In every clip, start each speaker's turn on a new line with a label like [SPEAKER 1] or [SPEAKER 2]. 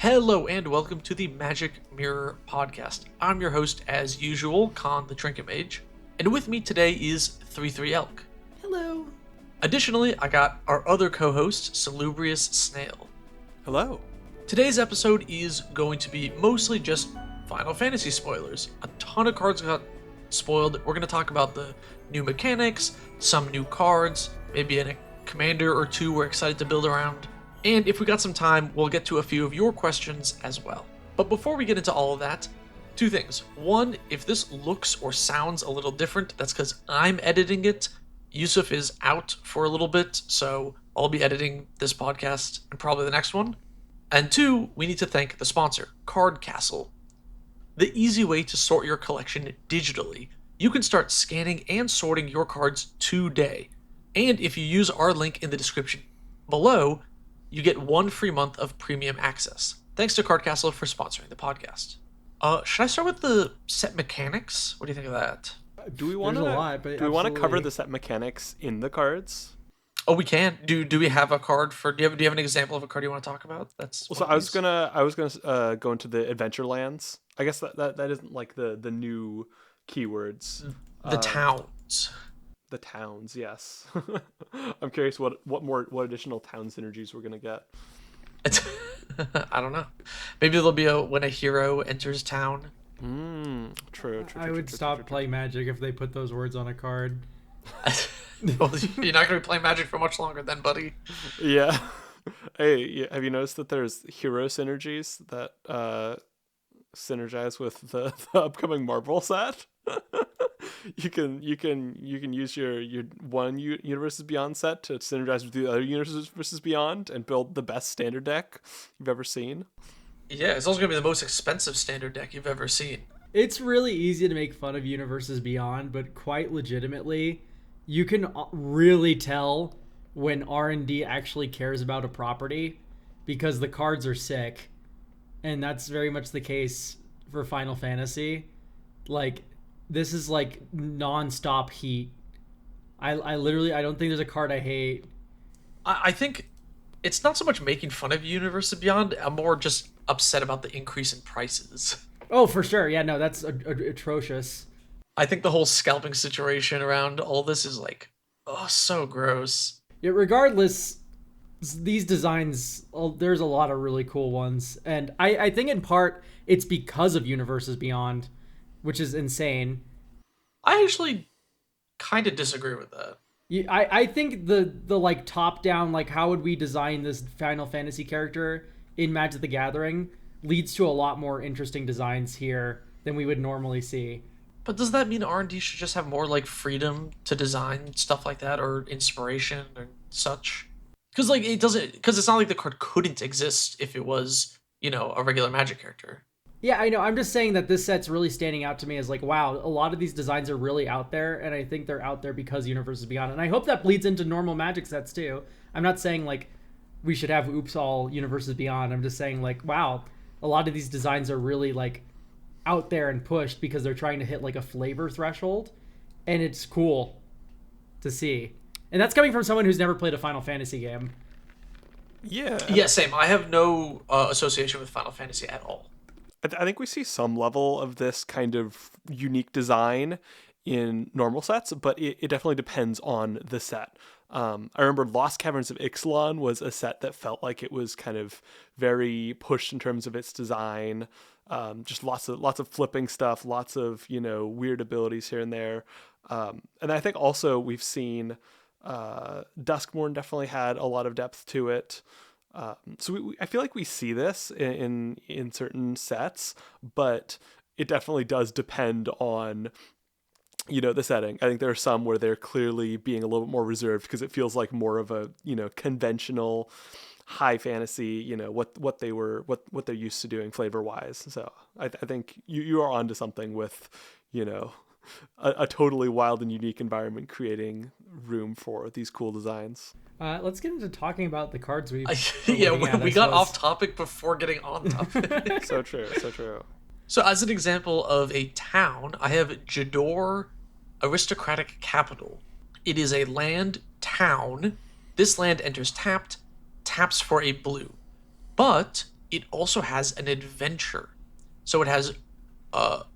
[SPEAKER 1] Hello and welcome to the Magic Mirror Podcast. I'm your host, as usual, Khan the Trinket Mage, and with me today is 33 Elk.
[SPEAKER 2] Hello.
[SPEAKER 1] Additionally, I got our other co-host, Salubrious Snail.
[SPEAKER 3] Hello.
[SPEAKER 1] Today's episode is going to be mostly just Final Fantasy spoilers. A ton of cards got spoiled. We're going to talk about the new mechanics, some new cards, maybe a commander or two we're excited to build around. And if we got some time, we'll get to a few of your questions as well. But before we get into all of that, two things. One, if this looks or sounds a little different, that's because I'm editing it. Yusuf is out for a little bit, so I'll be editing this podcast and probably the next one. And two, we need to thank the sponsor, Card Castle. The easy way to sort your collection digitally. You can start scanning and sorting your cards today. And if you use our link in the description below, you get 1 free month of premium access. Thanks to Card Castle for sponsoring the podcast. Should I start with the set mechanics? What do you think of that?
[SPEAKER 3] Do we want to cover the set mechanics in the cards?
[SPEAKER 1] Oh, we can. Do we have a card for? Do you have an example of a card you want to talk about?
[SPEAKER 3] I was gonna go into the Adventurelands. I guess that isn't like the new keywords.
[SPEAKER 1] The towns.
[SPEAKER 3] The towns, yes. I'm curious what additional town synergies we're gonna get.
[SPEAKER 1] I don't know. Maybe there'll be when a hero enters town.
[SPEAKER 3] True.
[SPEAKER 2] I would stop playing Magic if they put those words on a card.
[SPEAKER 1] Well, you're not gonna be playing Magic for much longer, then, buddy.
[SPEAKER 3] Yeah. Hey, have you noticed that there's hero synergies that synergize with the upcoming Marvel set? You can use your one Universes Beyond set to synergize with the other Universes Beyond and build the best standard deck you've ever seen.
[SPEAKER 1] Yeah, it's also gonna be the most expensive standard deck you've ever seen.
[SPEAKER 2] It's really easy to make fun of Universes Beyond, but quite legitimately, you can really tell when R&D actually cares about a property because the cards are sick, and that's very much the case for Final Fantasy. Like, this is like non-stop heat. I don't think there's a card I hate.
[SPEAKER 1] I think it's not so much making fun of Universes Beyond. I'm more just upset about the increase in prices.
[SPEAKER 2] Oh, for sure. Yeah, no, that's atrocious.
[SPEAKER 1] I think the whole scalping situation around all this is like, so gross.
[SPEAKER 2] Yeah, regardless, these designs, there's a lot of really cool ones. And I think in part it's because of Universes Beyond, which is insane.
[SPEAKER 1] I actually kind of disagree with that.
[SPEAKER 2] I think the like top down, like how would we design this Final Fantasy character in Magic the Gathering leads to a lot more interesting designs here than we would normally see.
[SPEAKER 1] But does that mean R&D should just have more like freedom to design stuff like that, or inspiration or such? Because it's not like the card couldn't exist if it was, a regular Magic character.
[SPEAKER 2] Yeah, I know. I'm just saying that this set's really standing out to me as like, wow, a lot of these designs are really out there, and I think they're out there because Universes Beyond. And I hope that bleeds into normal Magic sets too. I'm not saying like we should have all Universes Beyond. I'm just saying like, wow, a lot of these designs are really like out there and pushed because they're trying to hit like a flavor threshold, and it's cool to see. And that's coming from someone who's never played a Final Fantasy game.
[SPEAKER 3] Yeah,
[SPEAKER 1] same. I have no association with Final Fantasy at all.
[SPEAKER 3] I think we see some level of this kind of unique design in normal sets, but it definitely depends on the set. I remember Lost Caverns of Ixalan was a set that felt like it was kind of very pushed in terms of its design. Just lots of flipping stuff, lots of weird abilities here and there. And I think also we've seen Duskmourn definitely had a lot of depth to it. So I feel like we see this in certain sets, but it definitely does depend on the setting. I think there are some where they're clearly being a little bit more reserved because it feels like more of a conventional high fantasy, what they're used to doing flavor wise. So I think you are onto something with a totally wild and unique environment creating room for these cool designs.
[SPEAKER 2] Let's get into talking about the cards we
[SPEAKER 1] we got off topic before getting on topic.
[SPEAKER 3] So true.
[SPEAKER 1] So as an example of a town, I have Jador Aristocratic Capital. It is a land town. This land enters tapped, taps for a blue. But it also has an adventure. So it has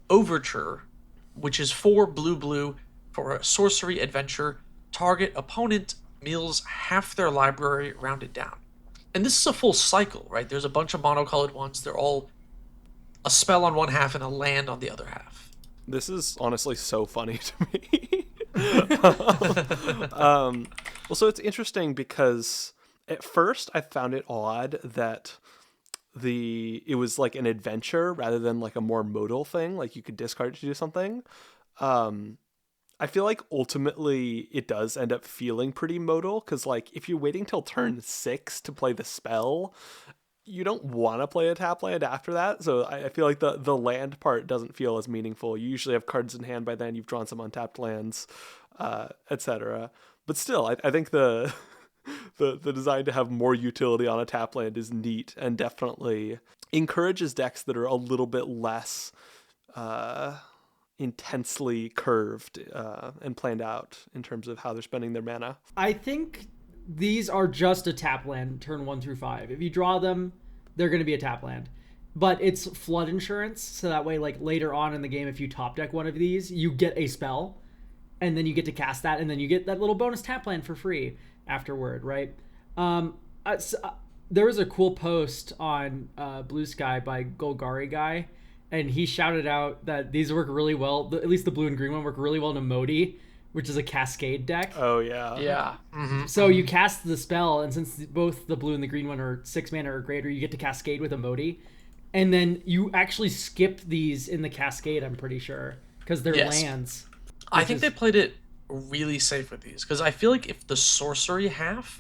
[SPEAKER 1] Overture, which is 4 blue for a sorcery adventure. Target opponent mills half their library rounded down. And this is a full cycle, right? There's a bunch of monocolored ones. They're all a spell on one half and a land on the other half.
[SPEAKER 3] This is honestly so funny to me. Well, so it's interesting because at first I found it odd that it was like an adventure rather than like a more modal thing, like you could discard it to do something. I feel like ultimately it does end up feeling pretty modal because, like, if you're waiting till turn 6 to play the spell, you don't want to play a tap land after that. So I feel like the land part doesn't feel as meaningful. You usually have cards in hand by then. You've drawn some untapped lands, etc. But still, I think the design to have more utility on a tap land is neat and definitely encourages decks that are a little bit less intensely curved and planned out in terms of how they're spending their mana.
[SPEAKER 2] I think these are just a tap land turn 1 through 5. If you draw them, they're going to be a tap land. But it's flood insurance, so that way, like, later on in the game, if you top deck one of these, you get a spell, and then you get to cast that, and then you get that little bonus tap land for free afterward, right? There was a cool post on Blue Sky by Golgari Guy, and he shouted out that these work really well, at least the blue and green one work really well in Modi, which is a Cascade deck.
[SPEAKER 3] Oh, yeah.
[SPEAKER 1] Yeah. Mm-hmm.
[SPEAKER 2] So you cast the spell, and since both the blue and the green one are 6 mana or greater, you get to Cascade with a Modi. And then you actually skip these in the Cascade, I'm pretty sure, because they're lands.
[SPEAKER 1] I think they played it really safe with these, because I feel like if the sorcery half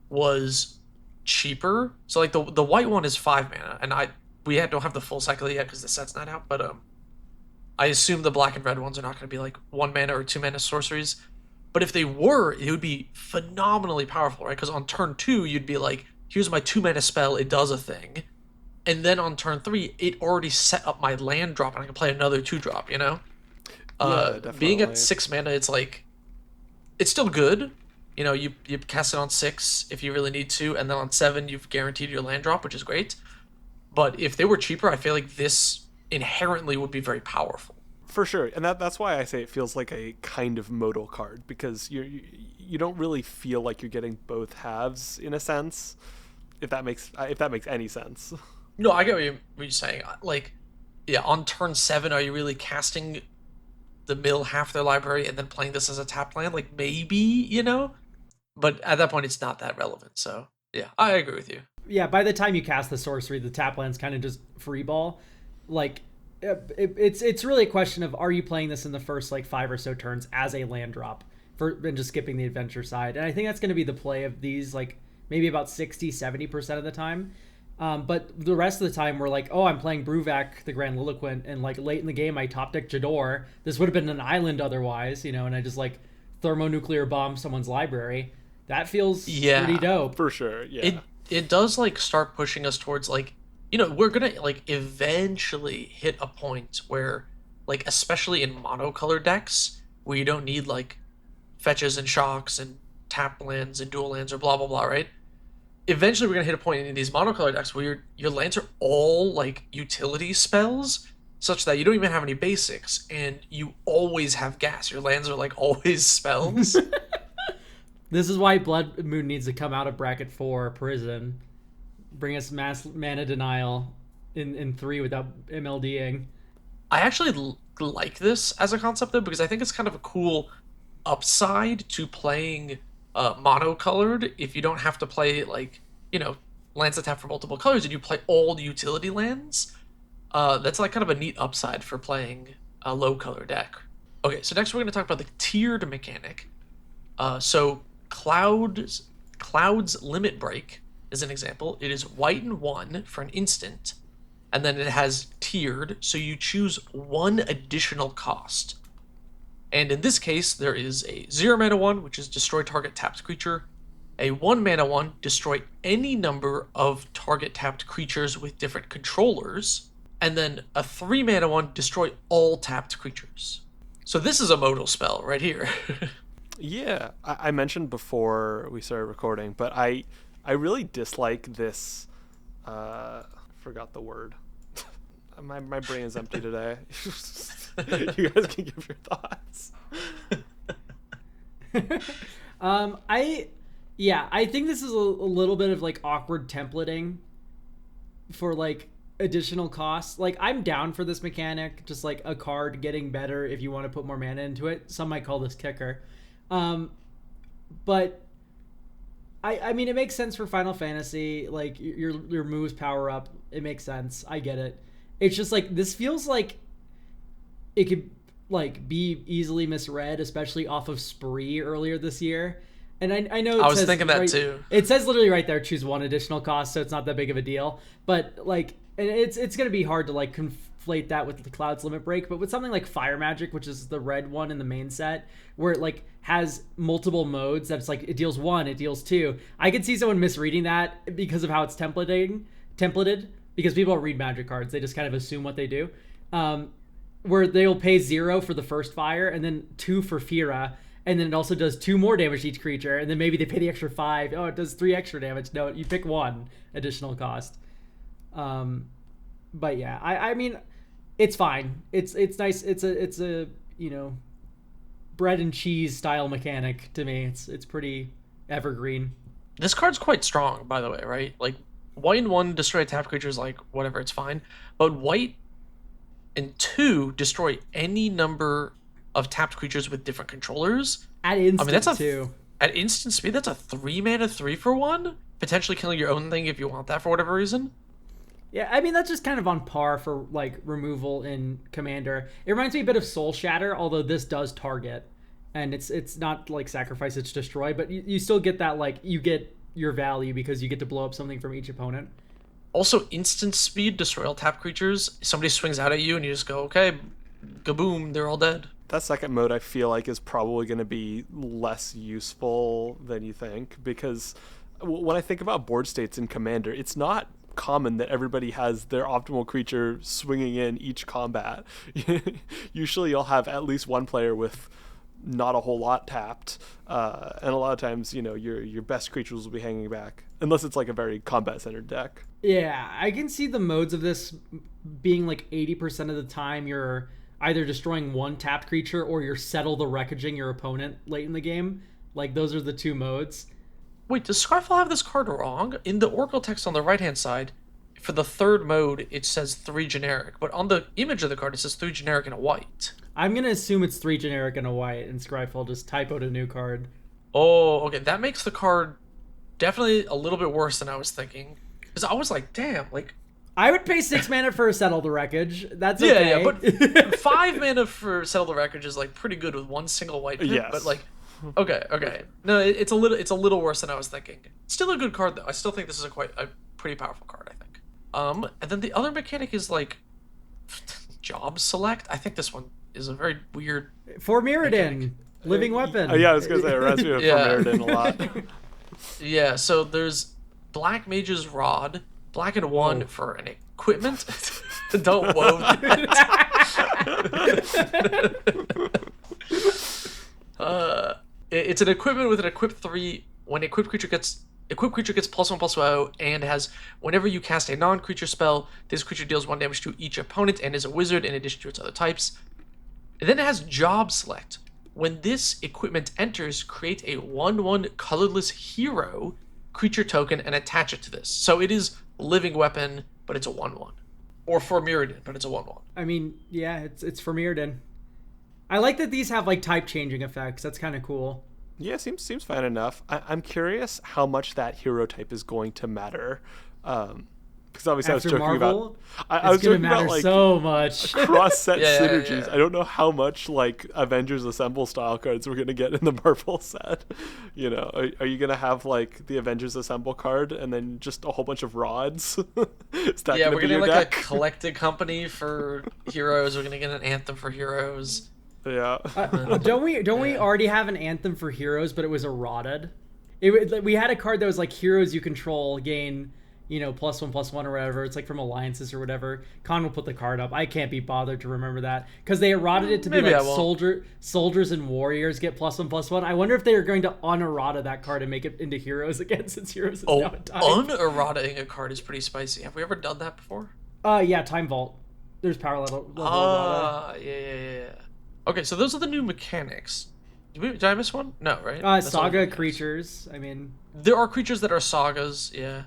[SPEAKER 1] was cheaper, so like the white one is 5 mana, and don't have the full cycle yet because the set's not out, but I assume the black and red ones are not going to be like 1 mana or 2 mana sorceries. But if they were, it would be phenomenally powerful, right? Because on turn 2, you'd be like, here's my 2 mana spell, it does a thing. And then on turn 3, it already set up my land drop, and I can play another 2-drop, you know? Being at 6 mana, it's like, it's still good. You know, you cast it on 6 if you really need to, and then on 7, you've guaranteed your land drop, which is great. But if they were cheaper, I feel like this inherently would be very powerful.
[SPEAKER 3] For sure, and that's why I say it feels like a kind of modal card, because you don't really feel like you're getting both halves in a sense, if that makes any sense.
[SPEAKER 1] No, I get what you're saying. Like, yeah, on turn 7, are you really casting the mill half their library and then playing this as a tap land? Like, maybe, you know? But at that point, it's not that relevant, so yeah, I agree with you.
[SPEAKER 2] Yeah, by the time you cast the sorcery, the tap land's kind of just free ball. Like, it's really a question of, are you playing this in the first like 5 or so turns as a land drop and just skipping the adventure side? And I think that's going to be the play of these, like maybe about 60-70% of the time. But the rest of the time we're like, oh, I'm playing Bruvak the Grandiloquent, and like late in the game I top deck Jador. This would have been an island otherwise, you know, and I just like thermonuclear bomb someone's library. That feels pretty dope.
[SPEAKER 3] For sure, yeah.
[SPEAKER 1] It does like start pushing us towards like, you know, we're gonna like eventually hit a point where, like, especially in monocolor decks where you don't need like fetches and shocks and tap lands and dual lands or blah blah blah, right? Eventually we're gonna hit a point in these monocolor decks where your lands are all like utility spells, such that you don't even have any basics and you always have gas. Your lands are like always spells.
[SPEAKER 2] This is why Blood Moon needs to come out of bracket 4 prison. Bring us mass mana denial in 3 without MLDing.
[SPEAKER 1] I actually like this as a concept, though, because I think it's kind of a cool upside to playing monocolored if you don't have to play, like, you know, lands that tap for multiple colors and you play all the utility lands. That's like kind of a neat upside for playing a low color deck. Okay, so next we're going to talk about the tiered mechanic. So Cloud's Limit Break is an example. It is white and 1 for an instant, and then it has tiered, so you choose 1 additional cost. And in this case, there is a 0 mana 1, which is destroy target tapped creature, a 1 mana 1, destroy any number of target tapped creatures with different controllers, and then a 3 mana 1, destroy all tapped creatures. So this is a modal spell right here.
[SPEAKER 3] Yeah, I mentioned before we started recording, but I really dislike this Forgot the word. My brain is empty today. You guys can give your thoughts.
[SPEAKER 2] I think this is a little bit of like awkward templating for like additional costs. Like, I'm down for this mechanic, just like a card getting better if you want to put more mana into it. Some might call this kicker. But I mean, it makes sense for Final Fantasy. Like, your moves power up. It makes sense. I get it. It's just like, this feels like it could like be easily misread, especially off of Spree earlier this year. And I know
[SPEAKER 1] I was thinking that
[SPEAKER 2] right,
[SPEAKER 1] too.
[SPEAKER 2] It says literally right there, choose one additional cost, so it's not that big of a deal. But like, and it's going to be hard to like conflate that with the Cloud's Limit Break. But with something like Fire Magic, which is the red one in the main set, where it like has multiple modes, that's like it deals 1, it deals 2. I could see someone misreading that because of how it's templated, because people don't read Magic cards; they just kind of assume what they do. Where they'll pay 0 for the first fire, and then 2 for Fira. And then it also does 2 more damage to each creature, and then maybe they pay the extra 5. Oh, it does 3 extra damage. No, you pick 1 additional cost. But yeah, I mean, it's fine. It's nice. It's a bread and cheese style mechanic to me. It's pretty evergreen.
[SPEAKER 1] This card's quite strong, by the way, right? Like, white and 1 destroy tap creatures, like whatever, it's fine. But white and 2 destroy any number of tapped creatures with different controllers.
[SPEAKER 2] At instant,
[SPEAKER 1] that's
[SPEAKER 2] too.
[SPEAKER 1] At instant speed, that's a 3 mana 3-for-1. Potentially killing your own thing if you want that for whatever reason.
[SPEAKER 2] Yeah, I mean, that's just kind of on par for like removal in Commander. It reminds me a bit of Soul Shatter, although this does target. And it's not like sacrifice, it's destroy, but you still get that, like, you get your value because you get to blow up something from each opponent.
[SPEAKER 1] Also, instant speed, destroy all tapped creatures. Somebody swings out at you and you just go, okay, kaboom, they're all dead.
[SPEAKER 3] That second mode, I feel like, is probably going to be less useful than you think, because when I think about board states in Commander, it's not common that everybody has their optimal creature swinging in each combat. Usually you'll have at least one player with not a whole lot tapped, and a lot of times, your best creatures will be hanging back, unless it's like a very combat-centered deck.
[SPEAKER 2] Yeah, I can see the modes of this being like 80% of the time you're either destroying one tapped creature or you're settle the wreckaging your opponent late in the game. Like, those are the 2 modes.
[SPEAKER 1] Wait, does Skyfall have this card wrong? In the Oracle text on the right-hand side, for the 3rd mode, it says 3 generic, but on the image of the card, it says 3 generic and a white.
[SPEAKER 2] I'm going to assume it's 3 generic and a white, and Skyfall just typoed a new card.
[SPEAKER 1] Oh, okay, that makes the card definitely a little bit worse than I was thinking. Because I was like, damn, like...
[SPEAKER 2] I would pay 6 mana for a Settle the Wreckage. That's okay.
[SPEAKER 1] Yeah, but 5 mana for Settle the Wreckage is like pretty good with 1 single white pip,
[SPEAKER 3] yes.
[SPEAKER 1] But like, okay. No, it's a little worse than I was thinking. Still a good card though. I still think this is a pretty powerful card, I think. And then the other mechanic is like job select. I think this one is a very weird
[SPEAKER 2] For Mirrodin, living weapon.
[SPEAKER 3] Oh yeah, I was gonna say it reminds me of Mirrodin a lot.
[SPEAKER 1] Yeah, so there's Black Mage's Rod, black and 1 for an equipment. Don't wove that. It's an equipment with an equip 3. When equipped creature gets +1/+0 and has, whenever you cast a non-creature spell, this creature deals 1 damage to each opponent and is a wizard in addition to its other types. And then it has job select. When this equipment enters, create a 1/1 colorless hero creature token and attach it to this. So it is living weapon, but it's a 1/1. Or for Mirrodin, but it's a 1/1.
[SPEAKER 2] I mean, yeah, it's for Mirrodin. I like that these have like type changing effects. That's kind of cool.
[SPEAKER 3] Yeah, seems fine enough. I'm curious how much that hero type is going to matter. Because obviously
[SPEAKER 2] After
[SPEAKER 3] I was joking
[SPEAKER 2] Marvel,
[SPEAKER 3] about. I was joking about like
[SPEAKER 2] so much
[SPEAKER 3] cross-set synergies.
[SPEAKER 1] Yeah.
[SPEAKER 3] I don't know how much like Avengers Assemble style cards we're gonna get in the Marvel set. Are you gonna have like the Avengers Assemble card and then just a whole bunch of rods? Is that
[SPEAKER 1] Yeah,
[SPEAKER 3] gonna
[SPEAKER 1] we're
[SPEAKER 3] be
[SPEAKER 1] gonna
[SPEAKER 3] your
[SPEAKER 1] get like
[SPEAKER 3] deck?
[SPEAKER 1] a collected company for heroes. We're gonna get an anthem for heroes.
[SPEAKER 3] Yeah.
[SPEAKER 2] Don't we already have an anthem for heroes, but it was eroded? We had a card that was like heroes you control gain +1/+1 or whatever. It's like from alliances or whatever. Khan will put the card up. I can't be bothered to remember that because they errata it to be
[SPEAKER 1] Maybe
[SPEAKER 2] like
[SPEAKER 1] I won't.
[SPEAKER 2] soldiers and warriors get +1/+1. I wonder if they are going to unerrata that card and make it into heroes again, since heroes is now a type.
[SPEAKER 1] Unerrataing a card is pretty spicy. Have we ever done that before?
[SPEAKER 2] Yeah, Time Vault. There's power level errata.
[SPEAKER 1] Yeah. Okay, so those are the new mechanics. Did I miss one? No, right? That's all the
[SPEAKER 2] Saga
[SPEAKER 1] mechanics.
[SPEAKER 2] Creatures. I mean,
[SPEAKER 1] There are creatures that are sagas, yeah.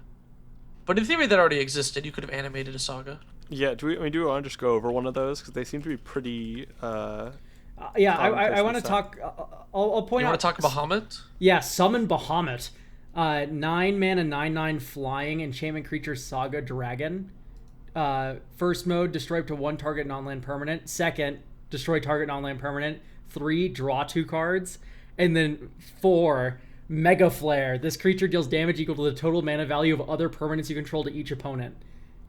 [SPEAKER 1] But in theory, that already existed. You could have animated a saga.
[SPEAKER 3] Yeah, do we want to just go over one of those because they seem to be pretty.
[SPEAKER 2] yeah,
[SPEAKER 3] Commonplace
[SPEAKER 2] I want to
[SPEAKER 3] and stuff.
[SPEAKER 2] talk. I'll point
[SPEAKER 1] You
[SPEAKER 2] out.
[SPEAKER 1] want to talk Bahamut?
[SPEAKER 2] Yeah, summon Bahamut. 9 mana, 9/9 flying enchantment creature Saga Dragon. First mode, destroy up to one target non-land permanent. Second, destroy target non-land permanent. 3, draw 2 cards. And then 4, Mega Flare. This creature deals damage equal to the total mana value of other permanents you control to each opponent,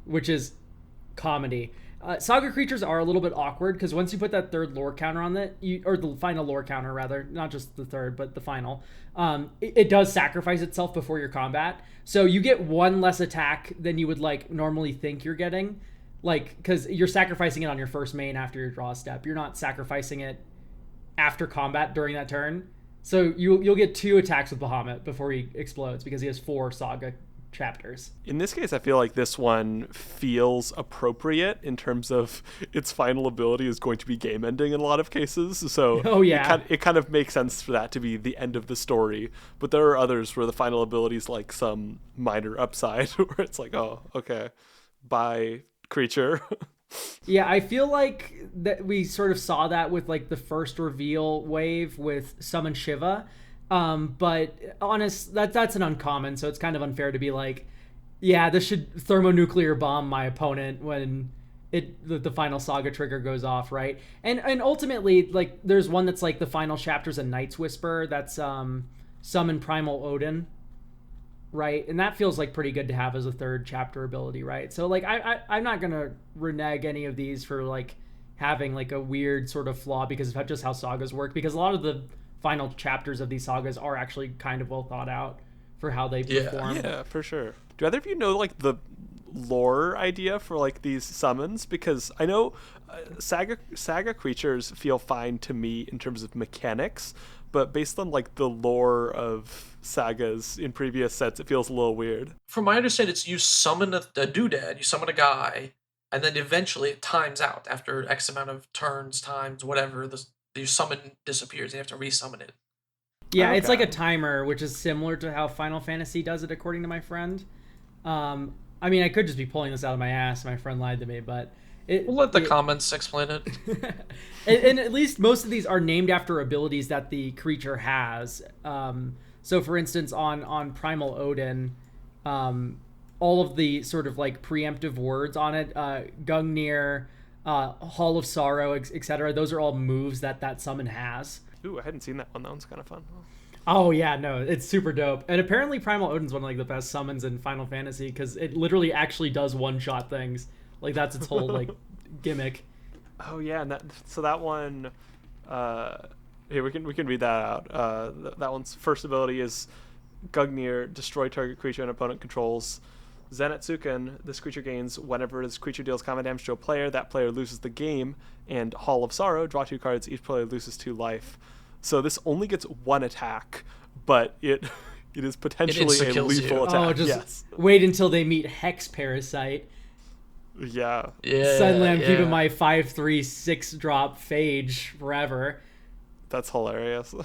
[SPEAKER 2] which is comedy. Saga Creatures are a little bit awkward because once you put that third lore counter on it, or the final lore counter rather, not just the third, but the final, it does sacrifice itself before your combat. So you get one less attack than you would like normally think you're getting, like because you're sacrificing it on your first main after your draw step. You're not sacrificing it after combat during that turn. So you'll get 2 attacks with Bahamut before he explodes because he has 4 Saga chapters.
[SPEAKER 3] In this case, I feel like this one feels appropriate in terms of its final ability is going to be game ending in a lot of cases. So
[SPEAKER 2] Oh, yeah.
[SPEAKER 3] it kind of makes sense for that to be the end of the story. But there are others where the final ability is like some minor upside where it's like, oh, okay, bye, creature.
[SPEAKER 2] Yeah, I feel like that we sort of saw that with like the first reveal wave with Summon Shiva. But that's an uncommon, so it's kind of unfair to be like, yeah, this should thermonuclear bomb my opponent when the final saga trigger goes off, right? And ultimately, like, there's one that's like the final chapter's a Night's Whisper that's summon Primal Odin, right? And that feels like pretty good to have as a third chapter ability, right? So like I'm not gonna renege any of these for like having like a weird sort of flaw because of just how sagas work, because a lot of the final chapters of these sagas are actually kind of well thought out for how they perform.
[SPEAKER 3] Yeah, for sure. Do either of you know like the lore idea for like these summons? Because I know Saga creatures feel fine to me in terms of mechanics, but based on like the lore of sagas in previous sets, it feels a little weird.
[SPEAKER 1] From my understanding, it's you summon a doodad, you summon a guy, and then eventually it times out after X amount of turns, times, whatever. Your summon disappears, and you have to resummon it.
[SPEAKER 2] Yeah, it's
[SPEAKER 3] Okay.
[SPEAKER 2] like a timer, which is similar to how Final Fantasy does it, according to my friend. I mean, I could just be pulling this out of my ass. My friend lied to me, but
[SPEAKER 1] We'll let the comments explain it.
[SPEAKER 2] and at least most of these are named after abilities that the creature has. So, for instance, on Primal Odin, all of the sort of like preemptive words on it, Gungnir, Hall of Sorrow, etc. Those are all moves that summon has.
[SPEAKER 3] Ooh, I hadn't seen that one. That one's kind of fun.
[SPEAKER 2] Oh yeah, no, it's super dope. And apparently Primal Odin's one of like the best summons in Final Fantasy because it literally actually does one-shot things. Like that's its whole like gimmick.
[SPEAKER 3] Oh yeah, and that one. Here we can read that out. That one's first ability is Gungnir, destroy target creature and opponent controls. Zenitsuken, this creature gains whenever this creature deals combat damage to a player, that player loses the game. And Hall of Sorrow, draw 2 cards, each player loses 2 life. So this only gets 1 attack, but it is potentially a
[SPEAKER 1] insta-kills
[SPEAKER 3] lethal
[SPEAKER 1] you.
[SPEAKER 3] attack.
[SPEAKER 2] Oh, just
[SPEAKER 3] yes.
[SPEAKER 2] wait until they meet Hex Parasite.
[SPEAKER 3] Yeah.
[SPEAKER 1] Yeah.
[SPEAKER 2] Sunlam
[SPEAKER 1] yeah.
[SPEAKER 2] keeping my 5/3 6-drop Phage forever.
[SPEAKER 3] That's hilarious.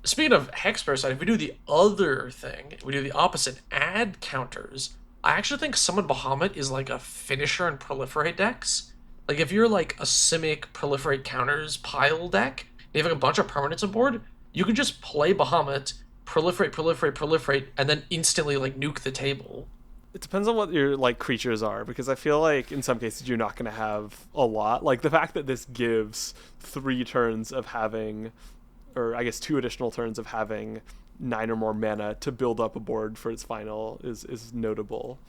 [SPEAKER 1] Speaking of Hex Parasite, if we do the other thing, we do the opposite, add counters. I actually think Summon Bahamut is like a finisher in Proliferate decks. Like if you're like a Simic Proliferate counters pile deck, and you have like a bunch of permanents on board, you can just play Bahamut, proliferate, and then instantly like nuke the table.
[SPEAKER 3] It depends on what your like creatures are, because I feel like in some cases you're not going to have a lot. Like the fact that this gives 3 turns of having, or I guess 2 additional turns of having 9 or more mana to build up a board for its final is notable.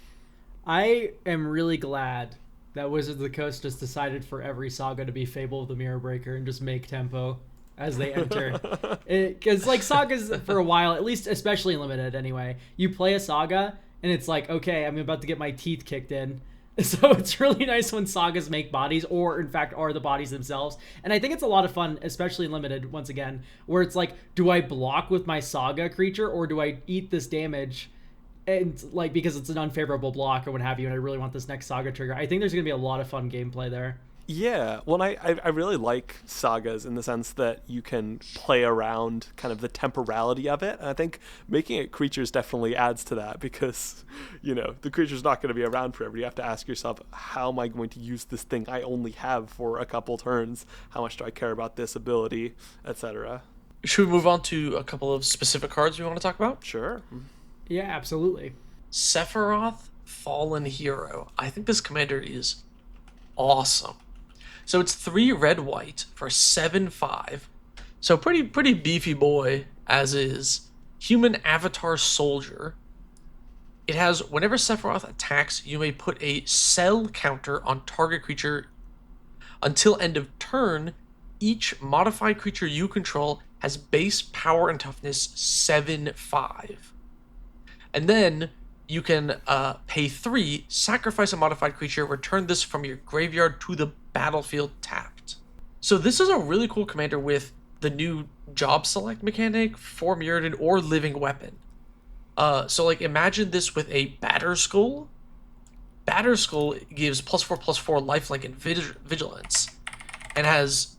[SPEAKER 2] I am really glad that Wizards of the Coast just decided for every saga to be Fable of the Mirror Breaker and just make tempo. as they enter. Because like sagas for a while, at least especially in limited anyway, you play a saga and it's like, okay, I'm about to get my teeth kicked in. So it's really nice when sagas make bodies, or in fact are the bodies themselves. And I think it's a lot of fun, especially in limited, once again, where it's like, do I block with my saga creature or do I eat this damage? And like, because it's an unfavorable block or what have you, and I really want this next saga trigger. I think there's going to be a lot of fun gameplay there.
[SPEAKER 3] Yeah, well, I really like sagas in the sense that you can play around kind of the temporality of it. And I think making it creatures definitely adds to that because, the creature's not going to be around forever. You have to ask yourself, how am I going to use this thing I only have for a couple turns? How much do I care about this ability, etc.?
[SPEAKER 1] Should we move on to a couple of specific cards we want to talk about?
[SPEAKER 3] Sure.
[SPEAKER 2] Yeah, absolutely.
[SPEAKER 1] Sephiroth, Fallen Hero. I think this commander is awesome. So it's 3 red-white for 7/5. So pretty beefy boy, as is. Human Avatar Soldier. It has, whenever Sephiroth attacks, you may put a cell counter on target creature until end of turn. Each modified creature you control has base power and toughness 7/5. And then you can pay 3, sacrifice a modified creature, return this from your graveyard to the battlefield tapped. So this is a really cool commander with the new job select mechanic for Mirrodin or Living Weapon. So like imagine this with a Batterskull. Batterskull gives +4/+4 lifelink and vigilance, and has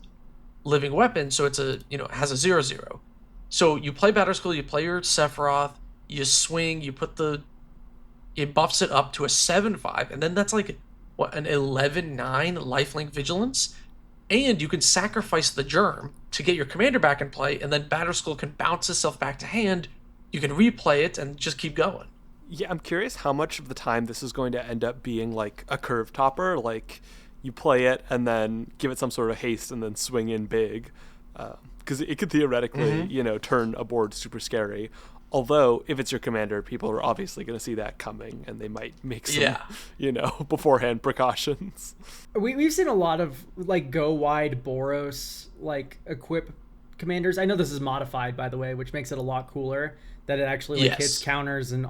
[SPEAKER 1] Living Weapon, so it's it has a 0/0. So you play Batterskull, you play your Sephiroth, you swing, it buffs it up to a 7/5, and then that's like an 11/9 lifelink vigilance, and you can sacrifice the germ to get your commander back in play, and then Batterskull can bounce itself back to hand. You can replay it and just keep going.
[SPEAKER 3] Yeah, I'm curious how much of the time this is going to end up being like a curve topper, like you play it and then give it some sort of haste and then swing in big, because it could theoretically turn a board super scary. Although, if it's your commander, people are obviously going to see that coming, and they might make some, beforehand precautions.
[SPEAKER 2] We've seen a lot of, like, go wide Boros, like, equip commanders. I know this is modified, by the way, which makes it a lot cooler, that it actually, like, hits counters and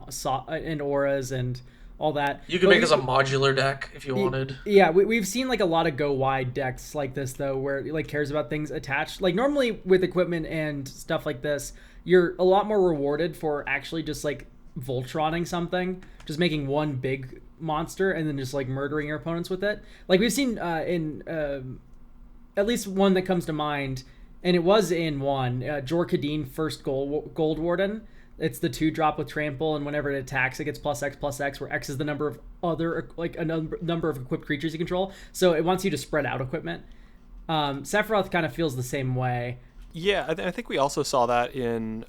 [SPEAKER 2] auras and all that.
[SPEAKER 1] You could make this a modular deck if you wanted.
[SPEAKER 2] Yeah, we've seen, like, a lot of go wide decks like this, though, where it, like, cares about things attached. Like, normally with equipment and stuff like this, you're a lot more rewarded for actually just like Voltroning something, just making one big monster and then just like murdering your opponents with it. Like we've seen in at least one that comes to mind, and it was in one, Jor-Kadeen First Gold Warden. It's the 2-drop with trample, and whenever it attacks, it gets +X/+X, where X is the number of number of equipped creatures you control. So it wants you to spread out equipment. Sephiroth kind of feels the same way.
[SPEAKER 3] Yeah, I think we also saw that in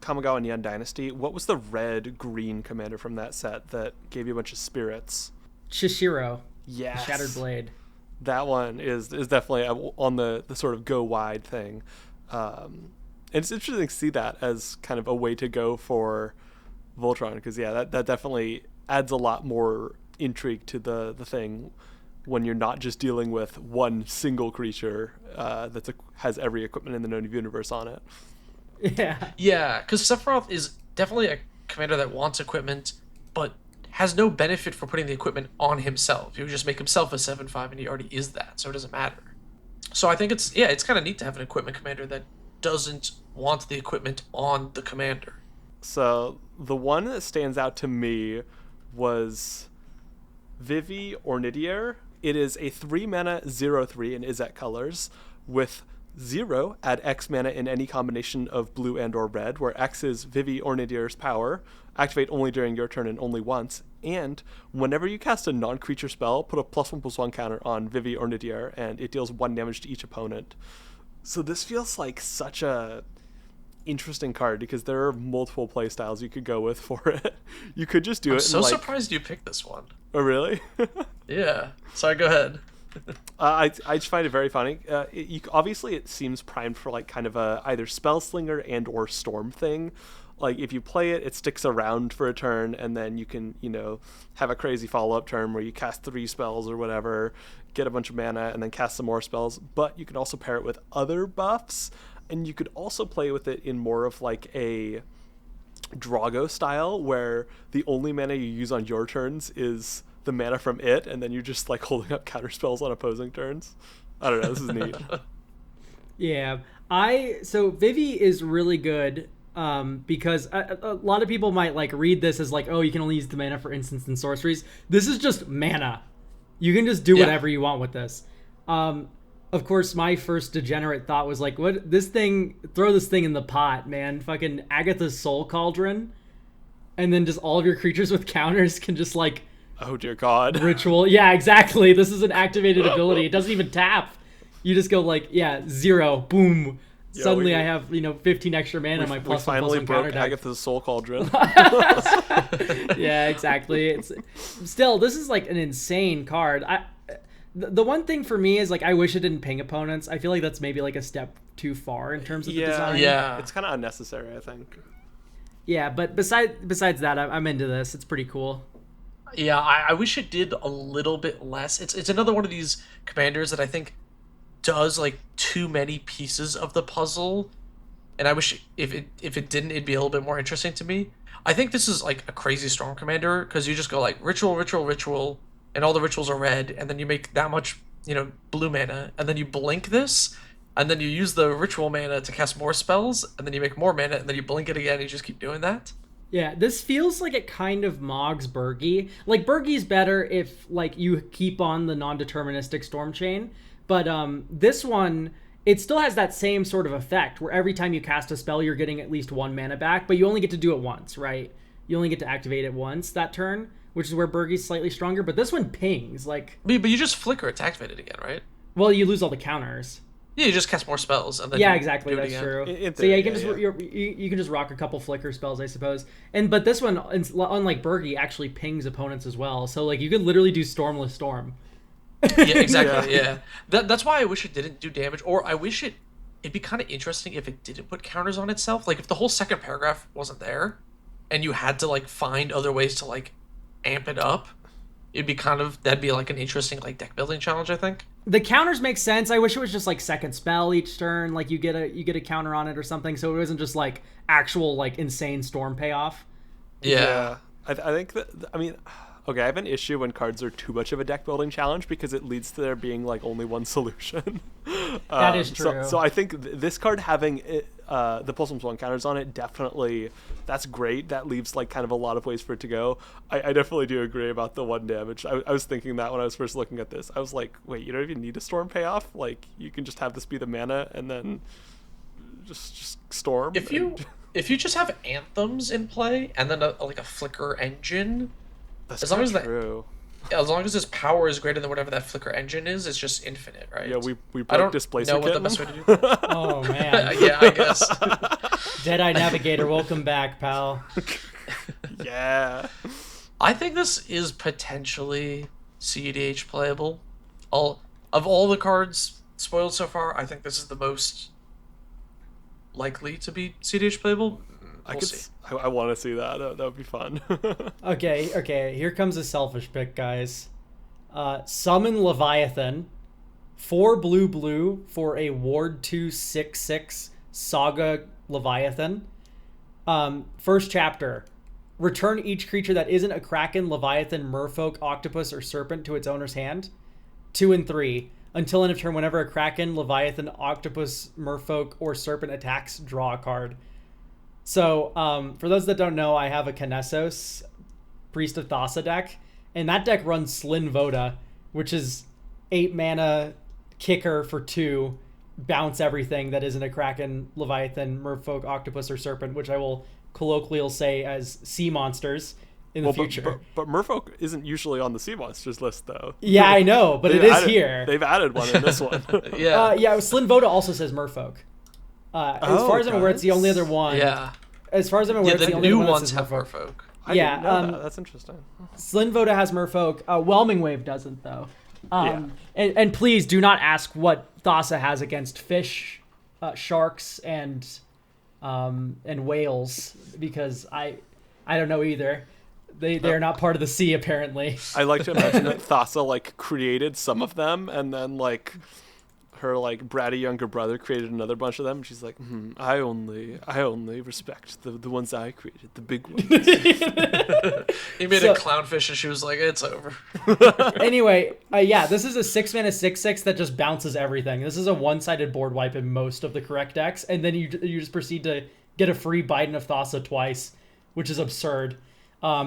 [SPEAKER 3] Kamigawa Neon Dynasty. What was the red-green commander from that set that gave you a bunch of spirits?
[SPEAKER 2] Shishiro.
[SPEAKER 3] Yes.
[SPEAKER 2] Shattered Blade.
[SPEAKER 3] That one is definitely on the sort of go-wide thing. And it's interesting to see that as kind of a way to go for Voltron, because, that definitely adds a lot more intrigue to the thing when you're not just dealing with one single creature that has every equipment in the known universe on it.
[SPEAKER 1] Yeah, because Sephiroth is definitely a commander that wants equipment, but has no benefit for putting the equipment on himself. He would just make himself a 7/5, and he already is that, so it doesn't matter. So I think it's kind of neat to have an equipment commander that doesn't want the equipment on the commander.
[SPEAKER 3] So the one that stands out to me was Vivy Ornidier. It is a 3-mana 0/3 in Izzet colors with 0, add X mana in any combination of blue and or red, where X is Vivy Ornidier's power, activate only during your turn and only once, and whenever you cast a non-creature spell, put a +1/+1 counter on Vivy Ornidier, and it deals 1 damage to each opponent. So this feels like such a interesting card, because there are multiple playstyles you could go with for it. You could just do
[SPEAKER 1] I'm
[SPEAKER 3] it.
[SPEAKER 1] so surprised you picked this one.
[SPEAKER 3] Oh, really?
[SPEAKER 1] Yeah. Sorry, go ahead.
[SPEAKER 3] I just find it very funny. Obviously, it seems primed for like kind of a either spell slinger and or storm thing. like if you play it, it sticks around for a turn, and then you can, have a crazy follow-up turn where you cast 3 spells or whatever, get a bunch of mana, and then cast some more spells. But you can also pair it with other buffs, and you could also play with it in more of like a Drago style, where the only mana you use on your turns is the mana from it, and then you're just like holding up counter spells on opposing turns. I don't know, this is neat.
[SPEAKER 2] Yeah, so Vivy is really good because a lot of people might like read this as like, oh, you can only use the mana for instants and sorceries. This is just mana. You can just do whatever you want with this. Of course, my first degenerate thought was like, what, this thing, throw this thing in the pot, man. Fucking Agatha's Soul Cauldron. And then just all of your creatures with counters can just like...
[SPEAKER 3] Oh dear God.
[SPEAKER 2] Ritual. Yeah, exactly. This is an activated ability. It doesn't even tap. You just go like, 0, boom.
[SPEAKER 3] Yo,
[SPEAKER 2] Suddenly I have, 15 extra mana on my plus
[SPEAKER 3] we finally
[SPEAKER 2] one
[SPEAKER 3] broke
[SPEAKER 2] counter deck.
[SPEAKER 3] Agatha's Soul Cauldron.
[SPEAKER 2] Yeah, exactly. It's still, this is like an insane card. The one thing for me is like, I wish it didn't ping opponents. I feel like that's maybe like a step too far in terms of the design.
[SPEAKER 1] Yeah,
[SPEAKER 3] it's kind of unnecessary, I think.
[SPEAKER 2] Yeah, but besides that, I'm into this. It's pretty cool.
[SPEAKER 1] Yeah, I wish it did a little bit less. It's another one of these commanders that I think does like too many pieces of the puzzle, and I wish if it didn't, it'd be a little bit more interesting to me. I think this is like a crazy storm commander because you just go like ritual, ritual, ritual, and all the rituals are red, and then you make that much blue mana, and then you blink this, and then you use the ritual mana to cast more spells, and then you make more mana, and then you blink it again, and you just keep doing that.
[SPEAKER 2] Yeah, this feels like it kind of mogs Burgi. Like, Burgi's better if, like, you keep on the non-deterministic Storm Chain, but this one, it still has that same sort of effect, where every time you cast a spell, you're getting at least 1 mana back, but you only get to do it once, right? You only get to activate it once that turn, which is where Burgi's slightly stronger, but this one pings, like...
[SPEAKER 1] But you just flicker it to activate it again, right?
[SPEAKER 2] Well, you lose all the counters.
[SPEAKER 1] Yeah, you just cast more spells, and then
[SPEAKER 2] exactly,
[SPEAKER 1] do it
[SPEAKER 2] that's
[SPEAKER 1] again.
[SPEAKER 2] true.
[SPEAKER 3] So
[SPEAKER 2] yeah, you can you can just rock a couple flicker spells, I suppose. But this one, unlike Burgi, actually pings opponents as well. So like you could literally do Stormless Storm.
[SPEAKER 1] Yeah, exactly. Yeah, that's why I wish it didn't do damage, or I wish it'd be kind of interesting if it didn't put counters on itself. Like if the whole second paragraph wasn't there, and you had to like find other ways to like amp it up. It'd be that'd be like an interesting like deck building challenge, I think.
[SPEAKER 2] The counters make sense. I wish it was just like second spell each turn, like you get a counter on it or something, so it wasn't just like actual like insane storm payoff.
[SPEAKER 1] Yeah.
[SPEAKER 3] I think that, I mean, okay, I have an issue when cards are too much of a deck building challenge because it leads to there being like only one solution.
[SPEAKER 2] That is true.
[SPEAKER 3] So I think this card having the Pulse One counters on it, definitely, that's great. That leaves like kind of a lot of ways for it to go. I definitely do agree about the 1 damage. I was thinking that when I was first looking at this. I was like, wait, you don't even need a storm payoff? Like, you can just have this be the mana and then just storm?
[SPEAKER 1] If you just have anthems in play and then like a flicker engine,
[SPEAKER 3] that's
[SPEAKER 1] as long as
[SPEAKER 3] true.
[SPEAKER 1] As long as his power is greater than whatever that flicker engine is, it's just infinite, right?
[SPEAKER 3] Yeah, we broke Displacer
[SPEAKER 1] know what
[SPEAKER 3] Kitten.
[SPEAKER 1] the best way to do that.
[SPEAKER 2] Oh man.
[SPEAKER 1] Yeah, I guess.
[SPEAKER 2] Deadeye Navigator, welcome back, pal.
[SPEAKER 3] Yeah.
[SPEAKER 1] I think this is potentially CEDH playable. Of all the cards spoiled so far, I think this is the most likely to be CEDH playable. We'll see.
[SPEAKER 3] I want to see that. That would be fun.
[SPEAKER 2] Okay. Here comes a selfish pick, guys. Summon Leviathan. 4 blue for a Ward 2/6/6 Saga Leviathan. First chapter. Return each creature that isn't a Kraken, Leviathan, Merfolk, Octopus, or Serpent to its owner's hand. 2 and 3. Until end of turn, whenever a Kraken, Leviathan, Octopus, Merfolk, or Serpent attacks, draw a card. So, for those that don't know, I have a Kinesos Priest of Thassa deck, and that deck runs Slyn Voda, which is 8 mana kicker for 2, bounce everything that isn't a Kraken, Leviathan, Merfolk, Octopus, or Serpent, which I will colloquially say as sea monsters in the future.
[SPEAKER 3] But Merfolk isn't usually on the sea monsters list, though.
[SPEAKER 2] Yeah, I know, but it is here.
[SPEAKER 3] They've added one in this one.
[SPEAKER 1] Yeah.
[SPEAKER 2] Slyn Voda also says Merfolk. As far as I'm aware, it's the only other one.
[SPEAKER 1] Yeah.
[SPEAKER 2] As far as I'm aware, it's the only
[SPEAKER 1] new
[SPEAKER 2] one
[SPEAKER 1] ones
[SPEAKER 2] that says
[SPEAKER 1] have
[SPEAKER 2] Merfolk.
[SPEAKER 1] Merfolk.
[SPEAKER 3] I didn't know that. That's interesting.
[SPEAKER 2] Slyn Voda has Merfolk. Whelming Wave doesn't, though. And please do not ask what Thassa has against fish, sharks, and and whales because I don't know either. They're not part of the sea apparently.
[SPEAKER 3] I like to imagine that Thassa like created some of them, and then like her like bratty younger brother created another bunch of them. And she's like, I only respect the ones I created, the big ones.
[SPEAKER 1] He made a clownfish, and she was like, "It's over."
[SPEAKER 2] Anyway, yeah, this is a 6-mana 6/6 that just bounces everything. This is a one-sided board wipe in most of the correct decks, and then you just proceed to get a free Biden of Thassa twice, which is absurd.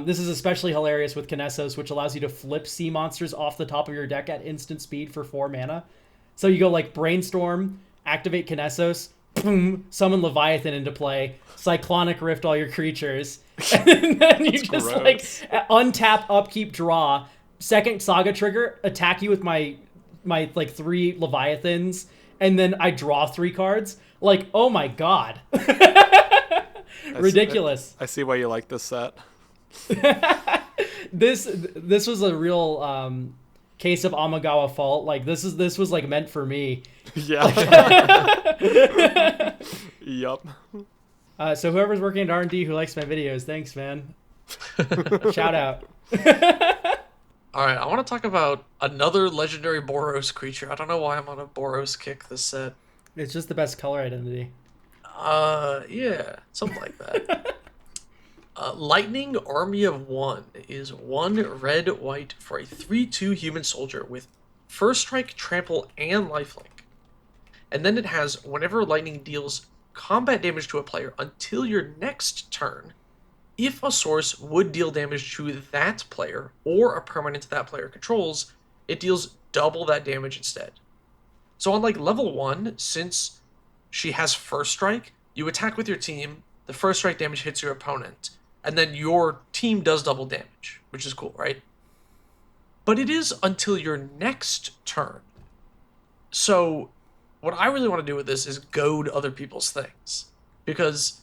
[SPEAKER 2] This is especially hilarious with Kinesos, which allows you to flip sea monsters off the top of your deck at instant speed for 4 mana. So you go like Brainstorm, activate Kinesos, boom, summon Leviathan into play, Cyclonic Rift all your creatures, and then you just
[SPEAKER 3] gross.
[SPEAKER 2] like untap, upkeep, draw, second Saga trigger, attack you with my like 3 Leviathans, and then I draw 3 cards. Like, oh my god. Ridiculous.
[SPEAKER 3] I see why you like this set.
[SPEAKER 2] This was a real case of Amagawa fault. Like this was like meant for me.
[SPEAKER 3] Yeah. Yup.
[SPEAKER 2] So whoever's working at R&D who likes my videos, thanks, man. Shout out.
[SPEAKER 1] All right, I want to talk about another legendary Boros creature. I don't know why I'm on a Boros kick this set.
[SPEAKER 2] It's just the best color identity.
[SPEAKER 1] Yeah, something like that. Lightning Army of One is 1 red white for a 3/2 human soldier with first strike, trample, and lifelink. And then it has whenever lightning deals combat damage to a player until your next turn, if a source would deal damage to that player or a permanent that player controls, it deals double that damage instead. So on like level 1, since she has first strike, you attack with your team, the first strike damage hits your opponent, and then your team does double damage, which is cool, right? But it is until your next turn. So what I really want to do with this is goad other people's things. Because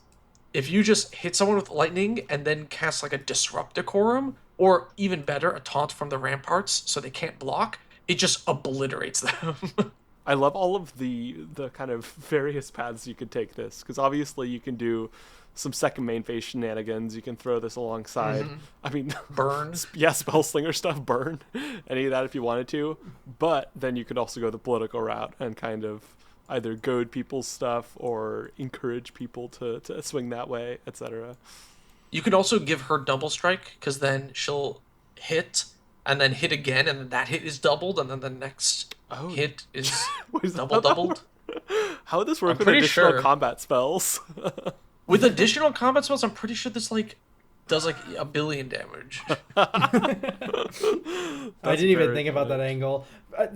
[SPEAKER 1] if you just hit someone with lightning and then cast like a Disrupt Decorum, or even better, a Taunt from the Ramparts so they can't block, it just obliterates them.
[SPEAKER 3] I love all of the kind of various paths you could take this, because obviously you can do some second main phase shenanigans. You can throw this alongside. I mean,
[SPEAKER 1] Burn.
[SPEAKER 3] Yeah, Spellslinger stuff, burn, any of that if you wanted to. But then you could also go the political route and kind of either goad people's stuff or encourage people to swing that way, etc.
[SPEAKER 1] You could also give her double strike, because then she'll hit and then hit again, and then that hit is doubled, and then the next hit is doubled.
[SPEAKER 3] How would this work
[SPEAKER 1] I'm
[SPEAKER 3] with
[SPEAKER 1] pretty
[SPEAKER 3] additional
[SPEAKER 1] sure.
[SPEAKER 3] combat spells?
[SPEAKER 1] With additional combat spells, I'm pretty sure this like does like 1 billion damage.
[SPEAKER 2] I didn't even think about that angle.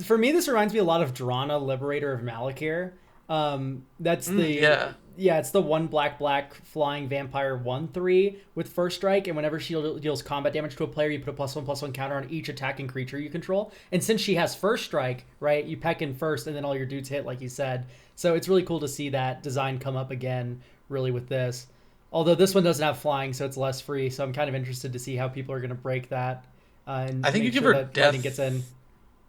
[SPEAKER 2] For me, this reminds me a lot of Drana, Liberator of Malakir. That's the it's the 1 black flying vampire 1/3 with first strike, and whenever she deals combat damage to a player, you put a +1/+1 counter on each attacking creature you control. And since she has first strike, right, you peck in first, and then all your dudes hit, like you said. So it's really cool to see that design come up again, really, with this. Although this one doesn't have flying, so it's less free. So I'm kind of interested to see how people are going to break that. And
[SPEAKER 1] I think you
[SPEAKER 2] make
[SPEAKER 1] give
[SPEAKER 2] sure
[SPEAKER 1] her
[SPEAKER 2] that
[SPEAKER 1] death
[SPEAKER 2] lightning gets in.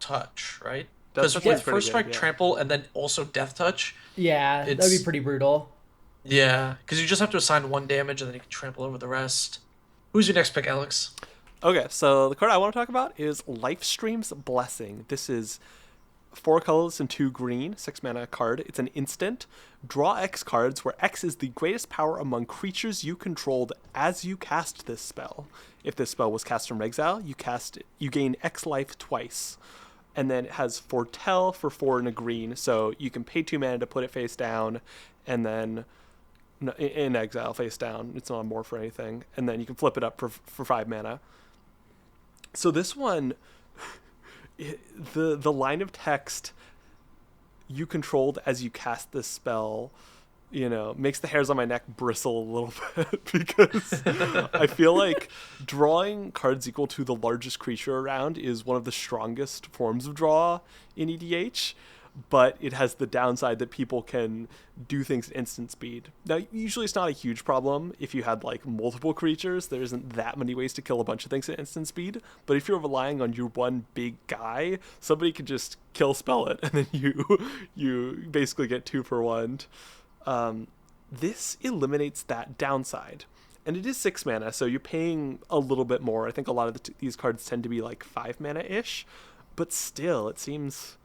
[SPEAKER 1] touch, right?
[SPEAKER 3] Death
[SPEAKER 1] Because
[SPEAKER 3] touch
[SPEAKER 1] with
[SPEAKER 3] is pretty
[SPEAKER 1] first strike,
[SPEAKER 3] good, yeah.
[SPEAKER 1] trample, and then also death touch.
[SPEAKER 2] Yeah, that'd be pretty brutal.
[SPEAKER 1] Yeah, because you just have to assign 1 damage, and then you can trample over the rest. Who's your next pick, Alex?
[SPEAKER 3] Okay, so the card I want to talk about is Lifereams Blessing. This is 4 colors and 2 green, 6 mana card. It's an instant. Draw X cards, where X is the greatest power among creatures you controlled as you cast this spell. If this spell was cast from exile, you gain X life twice. And then it has Foretell for 4 and a green, so you can pay 2 mana to put it face down, and then in exile face down. It's not a morph or anything. And then you can flip it up for 5 mana. So this one, the line of text you controlled as you cast this spell, makes the hairs on my neck bristle a little bit, because I feel like drawing cards equal to the largest creature around is one of the strongest forms of draw in EDH, but it has the downside that people can do things at instant speed. Now, usually it's not a huge problem if you had like multiple creatures. There isn't that many ways to kill a bunch of things at instant speed, but if you're relying on your one big guy, somebody can just kill spell it, and then you basically get 2 for 1. this eliminates that downside. And it is 6 mana, so you're paying a little bit more. I think a lot of these cards tend to be like 5 mana-ish, but still, it seems...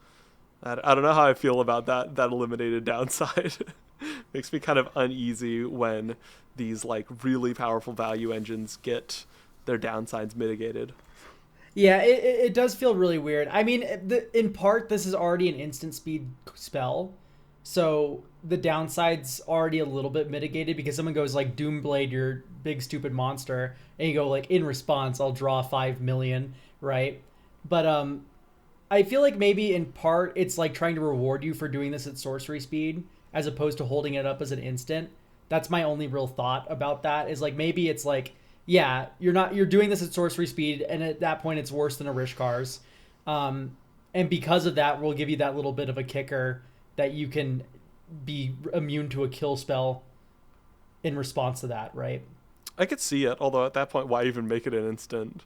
[SPEAKER 3] I don't know how I feel about that eliminated downside. Makes me kind of uneasy when these like really powerful value engines get their downsides mitigated.
[SPEAKER 2] Yeah, it does feel really weird. I mean, in part, this is already an instant speed spell, so the downside's already a little bit mitigated because someone goes like Doomblade, your big stupid monster, and you go like, in response, I'll draw 5 million, right? But I feel like maybe in part it's like trying to reward you for doing this at sorcery speed as opposed to holding it up as an instant. That's my only real thought about that, is like maybe it's like, yeah, you're doing this at sorcery speed, and at that point it's worse than a Rishkar's. And because of that, we'll give you that little bit of a kicker that you can be immune to a kill spell in response to that, right?
[SPEAKER 3] I could see it, although at that point, why even make it an instant?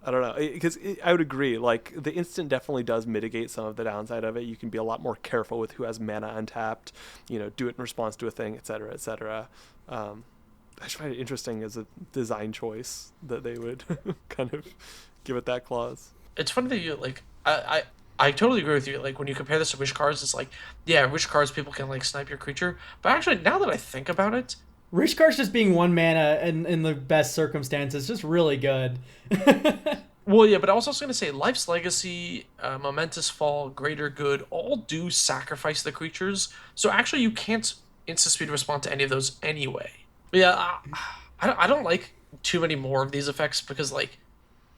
[SPEAKER 3] I don't know, because I would agree. Like, the instant definitely does mitigate some of the downside of it. You can be a lot more careful with who has mana untapped, do it in response to a thing, etc., etc. I just find it interesting as a design choice that they would kind of give it that clause.
[SPEAKER 1] It's funny that you, like, I totally agree with you. Like, when you compare this to wish cards, it's like, yeah, wish cards, people can, like, snipe your creature. But actually, now that I think about it,
[SPEAKER 2] Rishkar's just being 1 mana in the best circumstances, just really good.
[SPEAKER 1] well, yeah, but I was also going to say Life's Legacy, Momentous Fall, Greater Good, all do sacrifice the creatures. So actually, you can't instant speed respond to any of those anyway. But yeah, I don't like too many more of these effects because, like,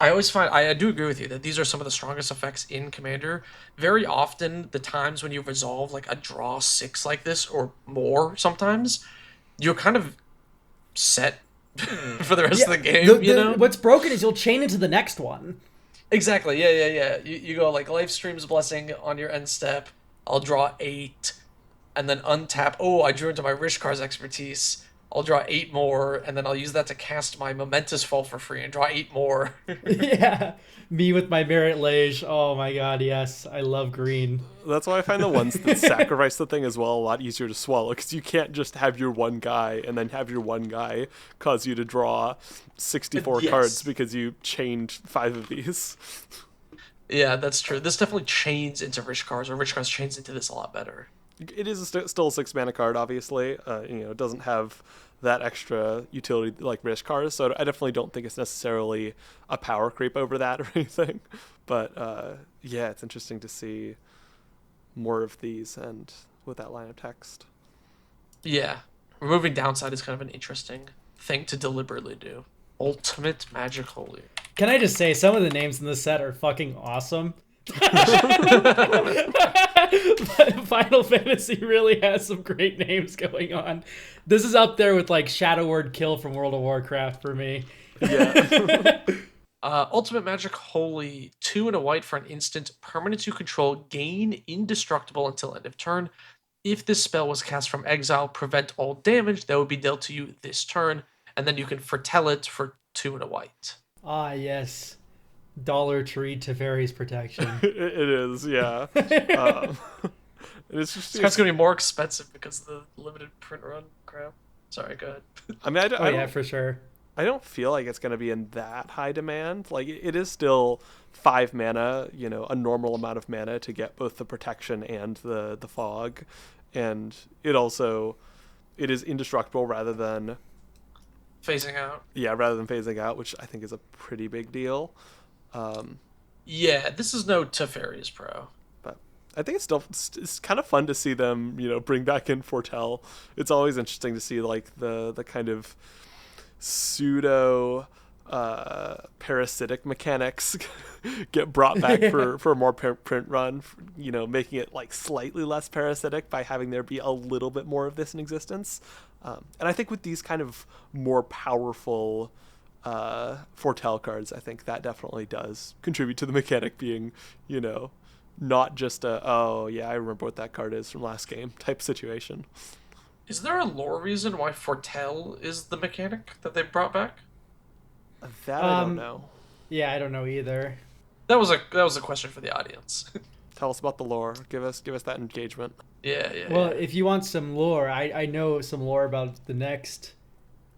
[SPEAKER 1] I always find, I do agree with you that these are some of the strongest effects in Commander. Very often, the times when you resolve, like, a draw 6 like this, or more sometimes, you're kind of set for the rest of the game,
[SPEAKER 2] What's broken is you'll chain into the next one.
[SPEAKER 1] Exactly, yeah. You go, like, Lifereams Blessing on your end step, I'll draw 8, and then untap, oh, I drew into my Rishkar's Expertise, I'll draw 8 more, and then I'll use that to cast my Momentous Fall for free and draw 8 more.
[SPEAKER 2] Yeah, me with my Merit Lage. Oh my god, yes, I love green.
[SPEAKER 3] That's why I find the ones that sacrifice the thing as well a lot easier to swallow, because you can't just have your one guy and then have your one guy cause you to draw 64 cards because you chained 5 of these.
[SPEAKER 1] Yeah, that's true. This definitely chains into Rishkar's, or Rishkar's chains into this a lot better.
[SPEAKER 3] It is still a 6 mana card, obviously. It doesn't have that extra utility like Rishkar's, so I definitely don't think it's necessarily a power creep over that or anything. But yeah, it's interesting to see more of these and with that line of text.
[SPEAKER 1] Yeah, removing downside is kind of an interesting thing to deliberately do. Ultimate Magic Holy.
[SPEAKER 2] Can I just say, some of the names in this set are fucking awesome. Final Fantasy really has some great names going on. This is up there with like Shadow Word Kill from World of Warcraft for me.
[SPEAKER 3] Yeah.
[SPEAKER 1] Ultimate Magic Holy, 2 and a white for an instant. Permanents you control gain indestructible until end of turn. If this spell was cast from exile, prevent all damage that would be dealt to you this turn, and then you can foretell it for 2 and a white.
[SPEAKER 2] Ah, yes. Dollar Tree Teferi's protection.
[SPEAKER 3] It is, yeah. It's
[SPEAKER 1] going to be more expensive because of the limited print run crap. Sorry, go ahead.
[SPEAKER 3] I mean,
[SPEAKER 2] yeah, for sure.
[SPEAKER 3] I don't feel like it's going to be in that high demand. Like, it is still 5 mana, a normal amount of mana to get both the protection and the fog. And it is indestructible rather than
[SPEAKER 1] phasing out.
[SPEAKER 3] Yeah, rather than phasing out, which I think is a pretty big deal.
[SPEAKER 1] Yeah, this is no Teferi's Pro.
[SPEAKER 3] But I think it's kind of fun to see them, bring back in Foretell. It's always interesting to see like the kind of pseudo parasitic mechanics get brought back for a more print run, making it like slightly less parasitic by having there be a little bit more of this in existence. And I think with these kind of more powerful Foretell cards, I think that definitely does contribute to the mechanic being, not just oh yeah, I remember what that card is from last game type situation.
[SPEAKER 1] Is there a lore reason why Foretell is the mechanic that they brought back?
[SPEAKER 3] That I don't know.
[SPEAKER 2] Yeah, I don't know either.
[SPEAKER 1] That was a question for the audience.
[SPEAKER 3] Tell us about the lore. Give us that engagement.
[SPEAKER 1] Yeah, yeah,
[SPEAKER 2] Well,
[SPEAKER 1] yeah.
[SPEAKER 2] if you want some lore, I know some lore about the next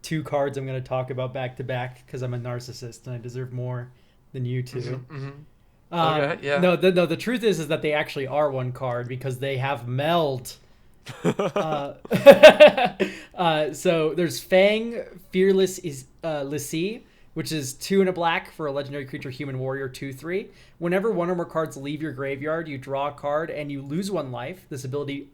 [SPEAKER 2] two cards I'm going to talk about back to back because I'm a narcissist and I deserve more than you two.
[SPEAKER 1] Mm-hmm. Okay, yeah.
[SPEAKER 2] No, the truth is that they actually are one card because they have meld. Uh, so there's Fang Fearless is Lissi, which is 2 and a black for a legendary creature human warrior 2/3. Whenever one or more cards leave your graveyard, you draw a card and you lose 1 life. This ability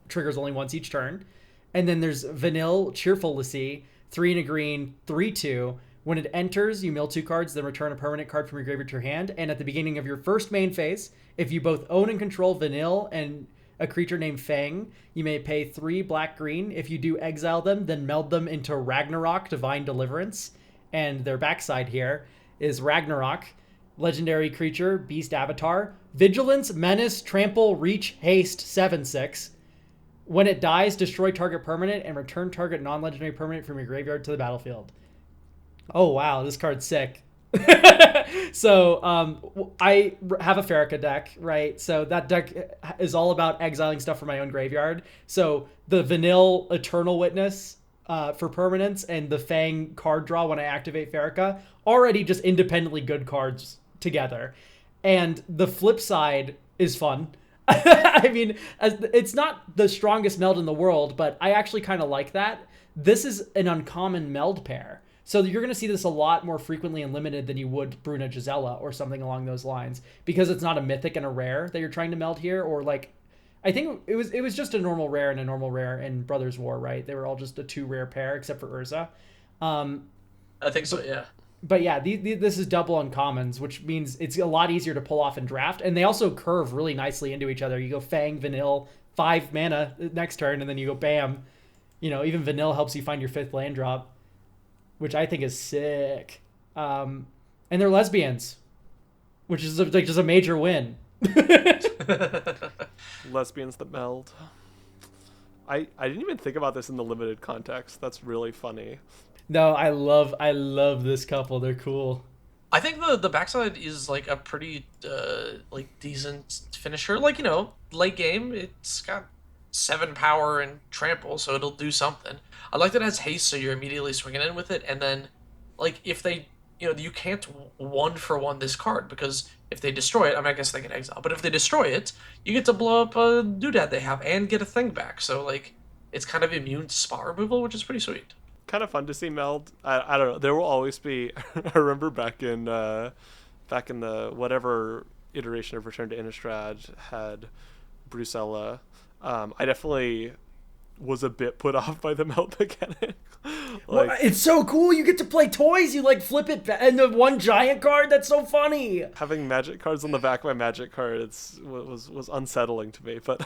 [SPEAKER 2] triggers only once each turn. And then there's Vanille Cheerful Lissi, 3 and a green, 3/2. When it enters, you mill 2 cards, then return a permanent card from your graveyard to your hand. And at the beginning of your first main phase, if you both own and control Vanille and a creature named Fang, you may pay 3 black green. If you do exile them, then meld them into Ragnarok Divine Deliverance. And their backside here is Ragnarok, legendary creature, beast avatar, vigilance, menace, trample, reach, haste, 7/6. When it dies, destroy target permanent and return target non-legendary permanent from your graveyard to the battlefield. Oh wow, this card's sick. So I have a Farrakha deck, right? So that deck is all about exiling stuff from my own graveyard. So the Vanille Eternal Witness for permanence and the Fang card draw when I activate Farrakha, already just independently good cards together. And the flip side is fun. I mean, it's not the strongest meld in the world, but I actually kind of like that. This is an uncommon meld pair. So you're going to see this a lot more frequently and limited than you would Bruna Gisela or something along those lines, because it's not a mythic and a rare that you're trying to meld here, or like, I think it was just a normal rare and a normal rare in Brothers War, right? They were all just a 2 rare pair except for Urza.
[SPEAKER 1] I think so, yeah.
[SPEAKER 2] But yeah, this is double uncommons, which means it's a lot easier to pull off in draft, and they also curve really nicely into each other. You go Fang, Vanille, 5 mana next turn, and then you go Bam. Even Vanille helps you find your 5th land drop, which I think is sick. And they're lesbians, which is like just a major win.
[SPEAKER 3] Lesbians that meld. I didn't even think about this in the limited context. That's really funny.
[SPEAKER 2] No, I love this couple. They're cool.
[SPEAKER 1] I think the backside is like a pretty like decent finisher. Like, late game, it's got 7 power and trample, so it'll do something. I like that it has haste, so you're immediately swinging in with it. And then, like, if they, you can't 1-for-1 this card, because if they destroy it, I mean, I guess they can exile, but if they destroy it, you get to blow up a doodad they have and get a thing back. So, like, it's kind of immune to spot removal, which is pretty sweet.
[SPEAKER 3] Kind of fun to see meld. I don't know. There will always be. I remember back in the whatever iteration of Return to Innistrad had Brucella. I definitely was a bit put off by the meld mechanic.
[SPEAKER 2] Well, it's so cool. You get to play toys. You like flip it and the one giant card. That's so funny.
[SPEAKER 3] Having magic cards on the back of my magic card was unsettling to me, but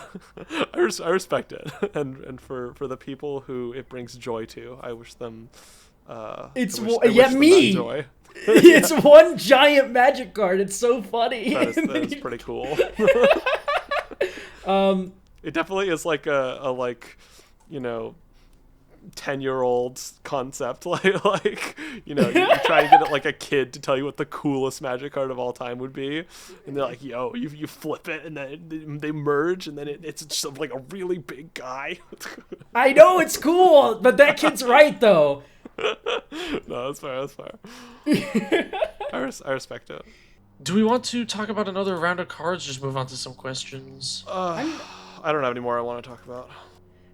[SPEAKER 3] I respect it, and for the people who it brings joy to, I wish them.
[SPEAKER 2] It's
[SPEAKER 3] me. Joy.
[SPEAKER 2] It's one giant magic card. It's so funny.
[SPEAKER 3] That is pretty cool. It definitely is like a 10-year-old concept, like you try and get it like a kid to tell you what the coolest magic card of all time would be, and they're like, yo, you flip it and then they merge and then it's just like a really big guy.
[SPEAKER 2] I know, it's cool, but that kid's right though.
[SPEAKER 3] No, that's fair. I respect it.
[SPEAKER 1] Do we want to talk about another round of cards? Just move on to some questions.
[SPEAKER 3] I don't have any more I want to talk about.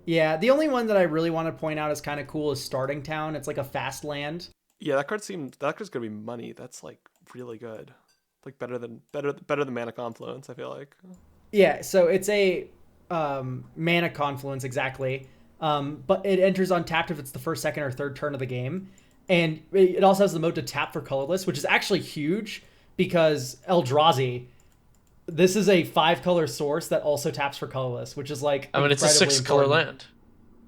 [SPEAKER 2] Yeah, the only one that I really want to point out is kind of cool is Starting Town. It's like a fast land.
[SPEAKER 3] Yeah, that card's gonna be money. That's like really good, like better than Mana Confluence, I feel like.
[SPEAKER 2] Yeah, so it's a Mana Confluence exactly, but it enters untapped if it's the first, second, or third turn of the game, and it also has the mode to tap for colorless, which is actually huge because Eldrazi. This is a 5-color source that also taps for colorless, which is like,
[SPEAKER 1] I mean, it's a 6-color land.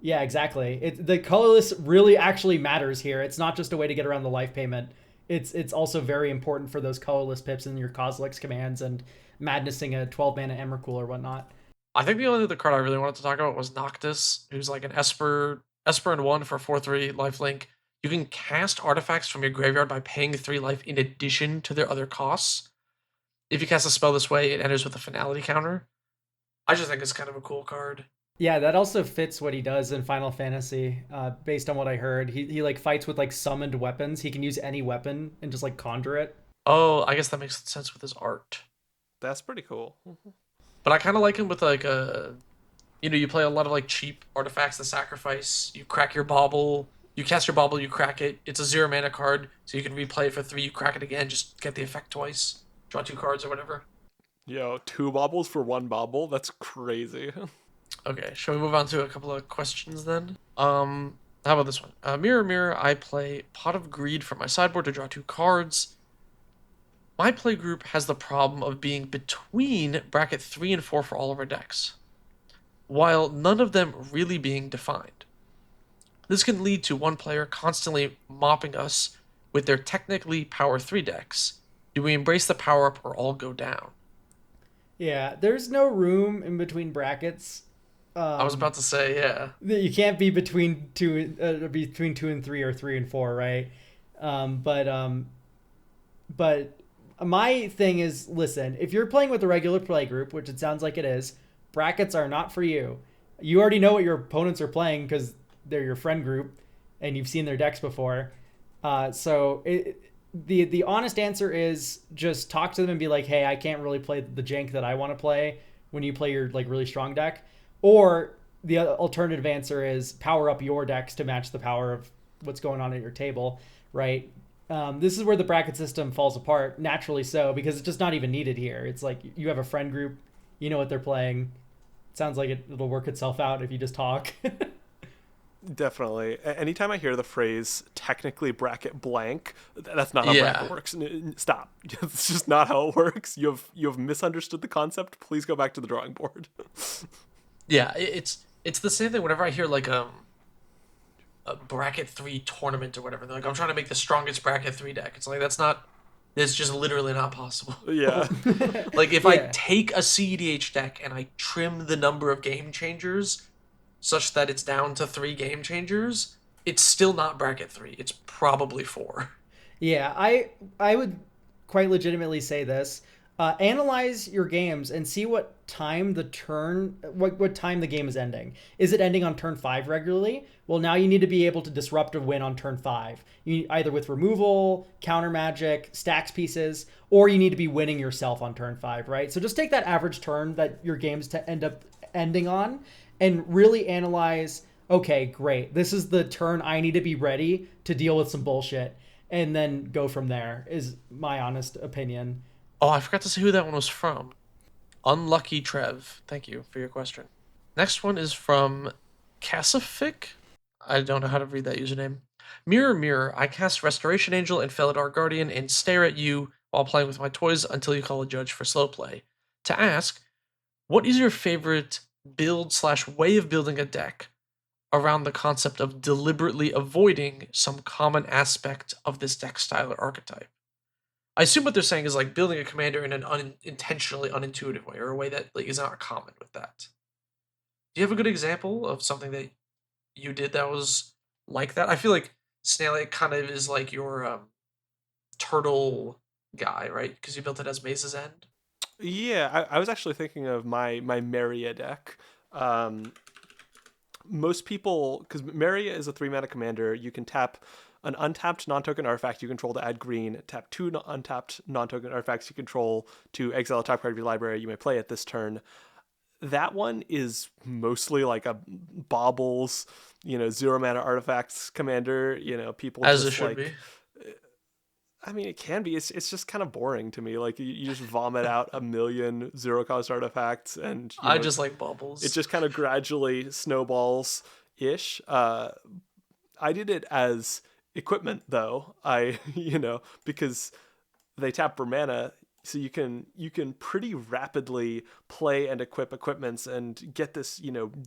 [SPEAKER 2] Yeah, exactly. The colorless really actually matters here. It's not just a way to get around the life payment. It's also very important for those colorless pips in your Kozilek's commands and madnessing a 12-mana Emrakul or whatnot.
[SPEAKER 1] I think the only other card I really wanted to talk about was Noctis, who's like an Esper and 1 for 4/3 lifelink. You can cast artifacts from your graveyard by paying 3 life in addition to their other costs. If you cast a spell this way, it enters with a finality counter. I just think it's kind of a cool card.
[SPEAKER 2] Yeah, that also fits what he does in Final Fantasy. Based on what I heard, he like fights with like summoned weapons. He can use any weapon and just like conjure it.
[SPEAKER 1] Oh, I guess that makes sense with his art.
[SPEAKER 3] That's pretty cool.
[SPEAKER 1] But I kind of like him with like you play a lot of like cheap artifacts to sacrifice. You crack your bauble, you cast your bauble, you crack it. It's a 0 mana card, so you can replay it for 3. You crack it again, just get the effect twice. Draw 2 cards or whatever.
[SPEAKER 3] Yo, 2 baubles for 1 bauble? That's crazy.
[SPEAKER 1] Okay, shall we move on to a couple of questions then? How about this one? Mirror, mirror, I play Pot of Greed from my sideboard to draw 2 cards. My play group has the problem of being between bracket 3 and 4 for all of our decks, while none of them really being defined. This can lead to one player constantly mopping us with their technically power 3 decks. Do we embrace the power up or all go down?
[SPEAKER 2] Yeah, there's no room in between brackets.
[SPEAKER 1] I was about to say, yeah.
[SPEAKER 2] You can't be between 2 and 3 or 3 and 4, right? Um, but um, but my thing is, listen, if you're playing with a regular play group, which it sounds like it is, brackets are not for you. You already know what your opponents are playing because they're your friend group, and you've seen their decks before. The honest answer is just talk to them and be like, hey, I can't really play the jank that I want to play when you play your like really strong deck. Or the alternative answer is power up your decks to match the power of what's going on at your table, right? This is where the bracket system falls apart, naturally so, because it's just not even needed here. It's like you have a friend group, you know what they're playing. It sounds like it'll work itself out if you just talk.
[SPEAKER 3] Definitely. Anytime I hear the phrase technically bracket blank, that's not how
[SPEAKER 1] Yeah.
[SPEAKER 3] bracket works. Stop. It's just not how it works. You have misunderstood the concept. Please go back to the drawing board.
[SPEAKER 1] Yeah, it's the same thing whenever I hear like a bracket 3 tournament or whatever. They're like, I'm trying to make the strongest bracket 3 deck. It's like it's just literally not possible.
[SPEAKER 3] Yeah.
[SPEAKER 1] Like if I
[SPEAKER 2] Yeah.
[SPEAKER 1] take a CEDH deck and I trim the number of game changers such that it's down to 3 game changers, it's still not bracket 3. It's probably 4.
[SPEAKER 2] Yeah, I would quite legitimately say this. Analyze your games and see what time the game is ending. Is it ending on turn 5 regularly? Well, now you need to be able to disrupt a win on turn 5. You either with removal, counter magic, stacks pieces, or you need to be winning yourself on turn 5, right? So just take that average turn that your games to end up ending on and really analyze, okay, great. This is the turn I need to be ready to deal with some bullshit and then go from there is my honest opinion.
[SPEAKER 1] Oh, I forgot to say who that one was from. Unlucky Trev. Thank you for your question. Next one is from Cassific. I don't know how to read that username. Mirror, mirror, I cast Restoration Angel and Felidar Guardian and stare at you while playing with my toys until you call a judge for slow play. To ask, what is your favorite build/way of building a deck around the concept of deliberately avoiding some common aspect of this deck style or archetype? I assume what they're saying is like building a commander in an intentionally unintuitive way or a way that like is not common with that. Do you have a good example of something that you did that was like that? I feel like Snail kind of is like your turtle guy, right? Because you built it as Maze's End.
[SPEAKER 3] Yeah, I was actually thinking of my Maria deck. Um, Most people, because Maria is a 3 mana commander, you can tap an untapped non-token artifact you control to add green, tap 2 untapped non-token artifacts you control to exile a top card of your library. You may play it this turn. That one is mostly like a baubles, 0 mana artifacts commander. People
[SPEAKER 1] As it
[SPEAKER 3] just
[SPEAKER 1] should be.
[SPEAKER 3] like. I mean, it can be. It's just kind of boring to me. Like you just vomit out a million 0 cost artifacts, and
[SPEAKER 1] I just like
[SPEAKER 3] it
[SPEAKER 1] bubbles.
[SPEAKER 3] just kind of gradually snowballs ish. I did it as equipment though. Because they tap for mana, so you can pretty rapidly play and equip equipments and get this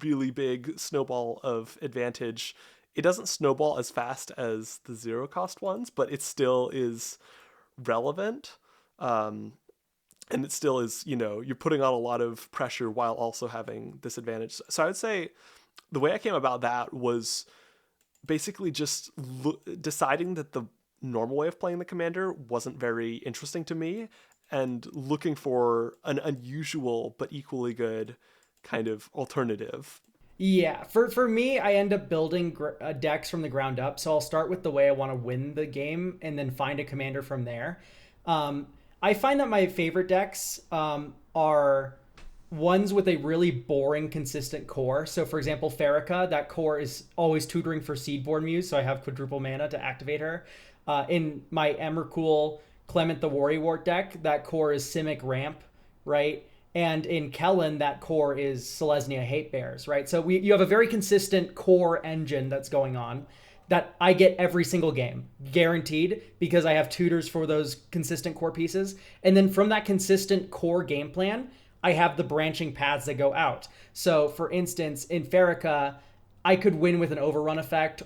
[SPEAKER 3] really big snowball of advantage. It doesn't snowball as fast as the 0 cost ones, but it still is relevant. And it still is, you're putting on a lot of pressure while also having this advantage. So I would say the way I came about that was basically just deciding that the normal way of playing the commander wasn't very interesting to me and looking for an unusual but equally good kind of alternative.
[SPEAKER 2] Yeah, for me, I end up building decks from the ground up. So I'll start with the way I want to win the game, and then find a commander from there. Um, I find that my favorite decks are ones with a really boring, consistent core. So, for example, Farrakha, that core is always tutoring for Seedborn Muse, so I have quadruple mana to activate her. In my Emrakul Clement the Worrywart deck, that core is Simic Ramp, right? And in Kellen, that core is Selesnya Hate Bears, right? So you have a very consistent core engine that's going on that I get every single game, guaranteed, because I have tutors for those consistent core pieces. And then from that consistent core game plan, I have the branching paths that go out. So, for instance, in Farrakha, I could win with an overrun effect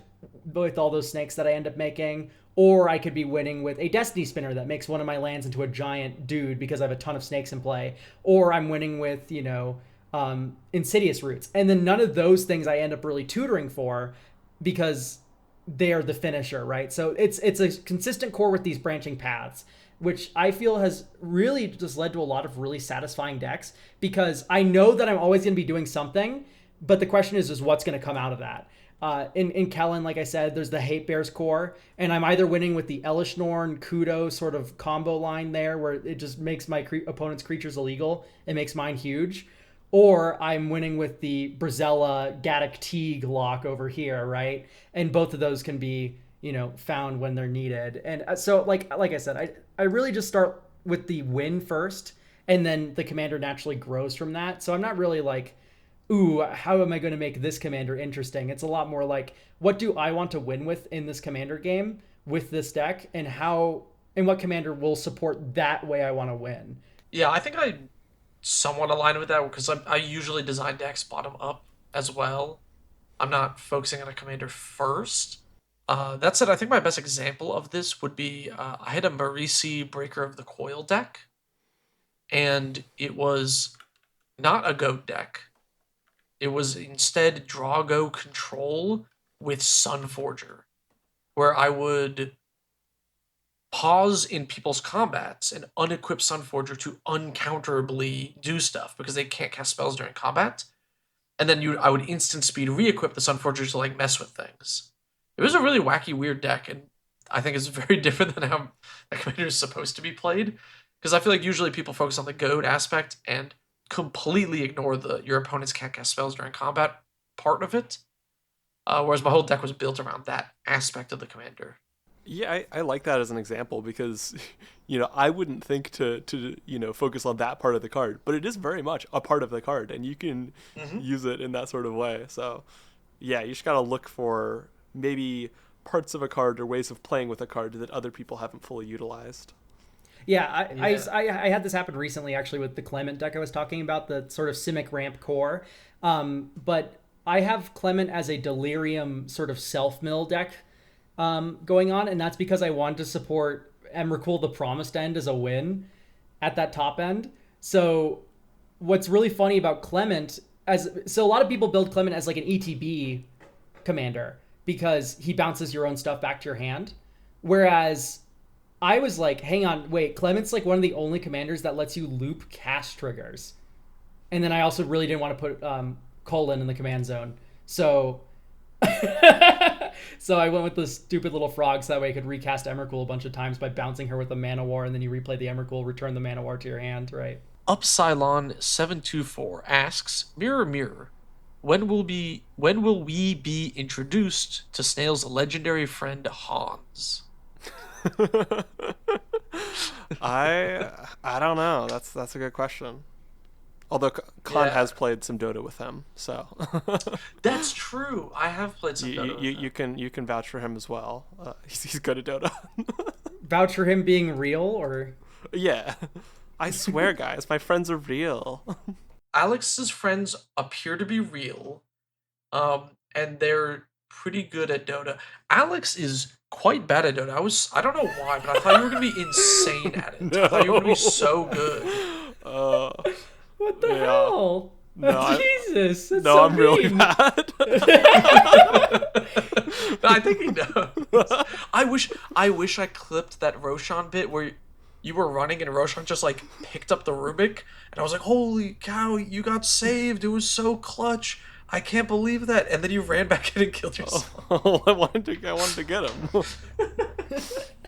[SPEAKER 2] with all those snakes that I end up making, or I could be winning with a Destiny Spinner that makes one of my lands into a giant dude because I have a ton of snakes in play, or I'm winning with, Insidious Roots. And then none of those things I end up really tutoring for because they are the finisher, right? So it's a consistent core with these branching paths, which I feel has really just led to a lot of really satisfying decks because I know that I'm always going to be doing something, but the question is what's going to come out of that. In Kellen, like I said, there's the Hate Bears core, and I'm either winning with the Elishnorn Kudo sort of combo line there, where it just makes my opponent's creatures illegal and makes mine huge, or I'm winning with the Brazella Gaddock Teague lock over here, right? And both of those can be, found when they're needed. And so, like I said, I really just start with the win first, and then the commander naturally grows from that. So I'm not really like, ooh, how am I going to make this commander interesting? It's a lot more like, what do I want to win with in this commander game with this deck, and what commander will support that way I want to win.
[SPEAKER 1] Yeah, I think I somewhat align with that because I usually design decks bottom up as well. I'm not focusing on a commander first. That said, I think my best example of this would be I had a Marisi Breaker of the Coil deck, and it was not a goat deck. It was instead Drago Control with Sunforger, where I would pause in people's combats and unequip Sunforger to uncounterably do stuff because they can't cast spells during combat. And then I would instant speed re-equip the Sunforger to like mess with things. It was a really wacky, weird deck, and I think it's very different than how that commander is supposed to be played. Because I feel like usually people focus on the goat aspect and completely ignore your opponent's can't cast spells during combat part of it. Whereas my whole deck was built around that aspect of the commander.
[SPEAKER 3] Yeah, I like that as an example because, I wouldn't think to focus on that part of the card, but it is very much a part of the card, and you can use it in that sort of way. So, yeah, you just gotta look for maybe parts of a card or ways of playing with a card that other people haven't fully utilized.
[SPEAKER 2] Yeah, I had this happen recently actually with the Clement deck I was talking about, the sort of Simic Ramp core. But I have Clement as a Delirium sort of self-mill deck going on, and that's because I wanted to support Emrakul the Promised End as a win at that top end. So what's really funny about Clement, so a lot of people build Clement as like an ETB commander because he bounces your own stuff back to your hand. Whereas I was like, hang on, wait, Clement's like one of the only commanders that lets you loop cast triggers. And then I also really didn't want to put Colin in the command zone. So so I went with the stupid little frog so that way I could recast Emrakul a bunch of times by bouncing her with a Mana War, and then you replay the Emrakul, return the Mana War to your hand, right?
[SPEAKER 1] Upsilon724 asks, Mirror Mirror, when will we be introduced to Snail's legendary friend Hans?
[SPEAKER 3] I don't know. That's a good question. Although Khan has played some Dota with him, so
[SPEAKER 1] that's true. I have played some Dota with him.
[SPEAKER 3] You can vouch for him as well. He's good at Dota.
[SPEAKER 2] Vouch for him being real, or
[SPEAKER 3] yeah. I swear, guys, my friends are real.
[SPEAKER 1] Alex's friends appear to be real, and they're pretty good at Dota. Alex is quite bad at Dota. I don't know why, but I thought you were gonna be insane at it. No. I thought you were gonna be so good.
[SPEAKER 2] What the hell?
[SPEAKER 3] No,
[SPEAKER 2] Jesus, that's
[SPEAKER 3] no,
[SPEAKER 2] so
[SPEAKER 3] I'm
[SPEAKER 2] mean.
[SPEAKER 3] really bad.
[SPEAKER 1] I think he knows. I wish I clipped that Roshan bit where you were running and Roshan just like picked up the Rubik, and I was like, holy cow, you got saved. It was so clutch. I can't believe that. And then you ran back in and killed yourself.
[SPEAKER 3] I wanted to get him.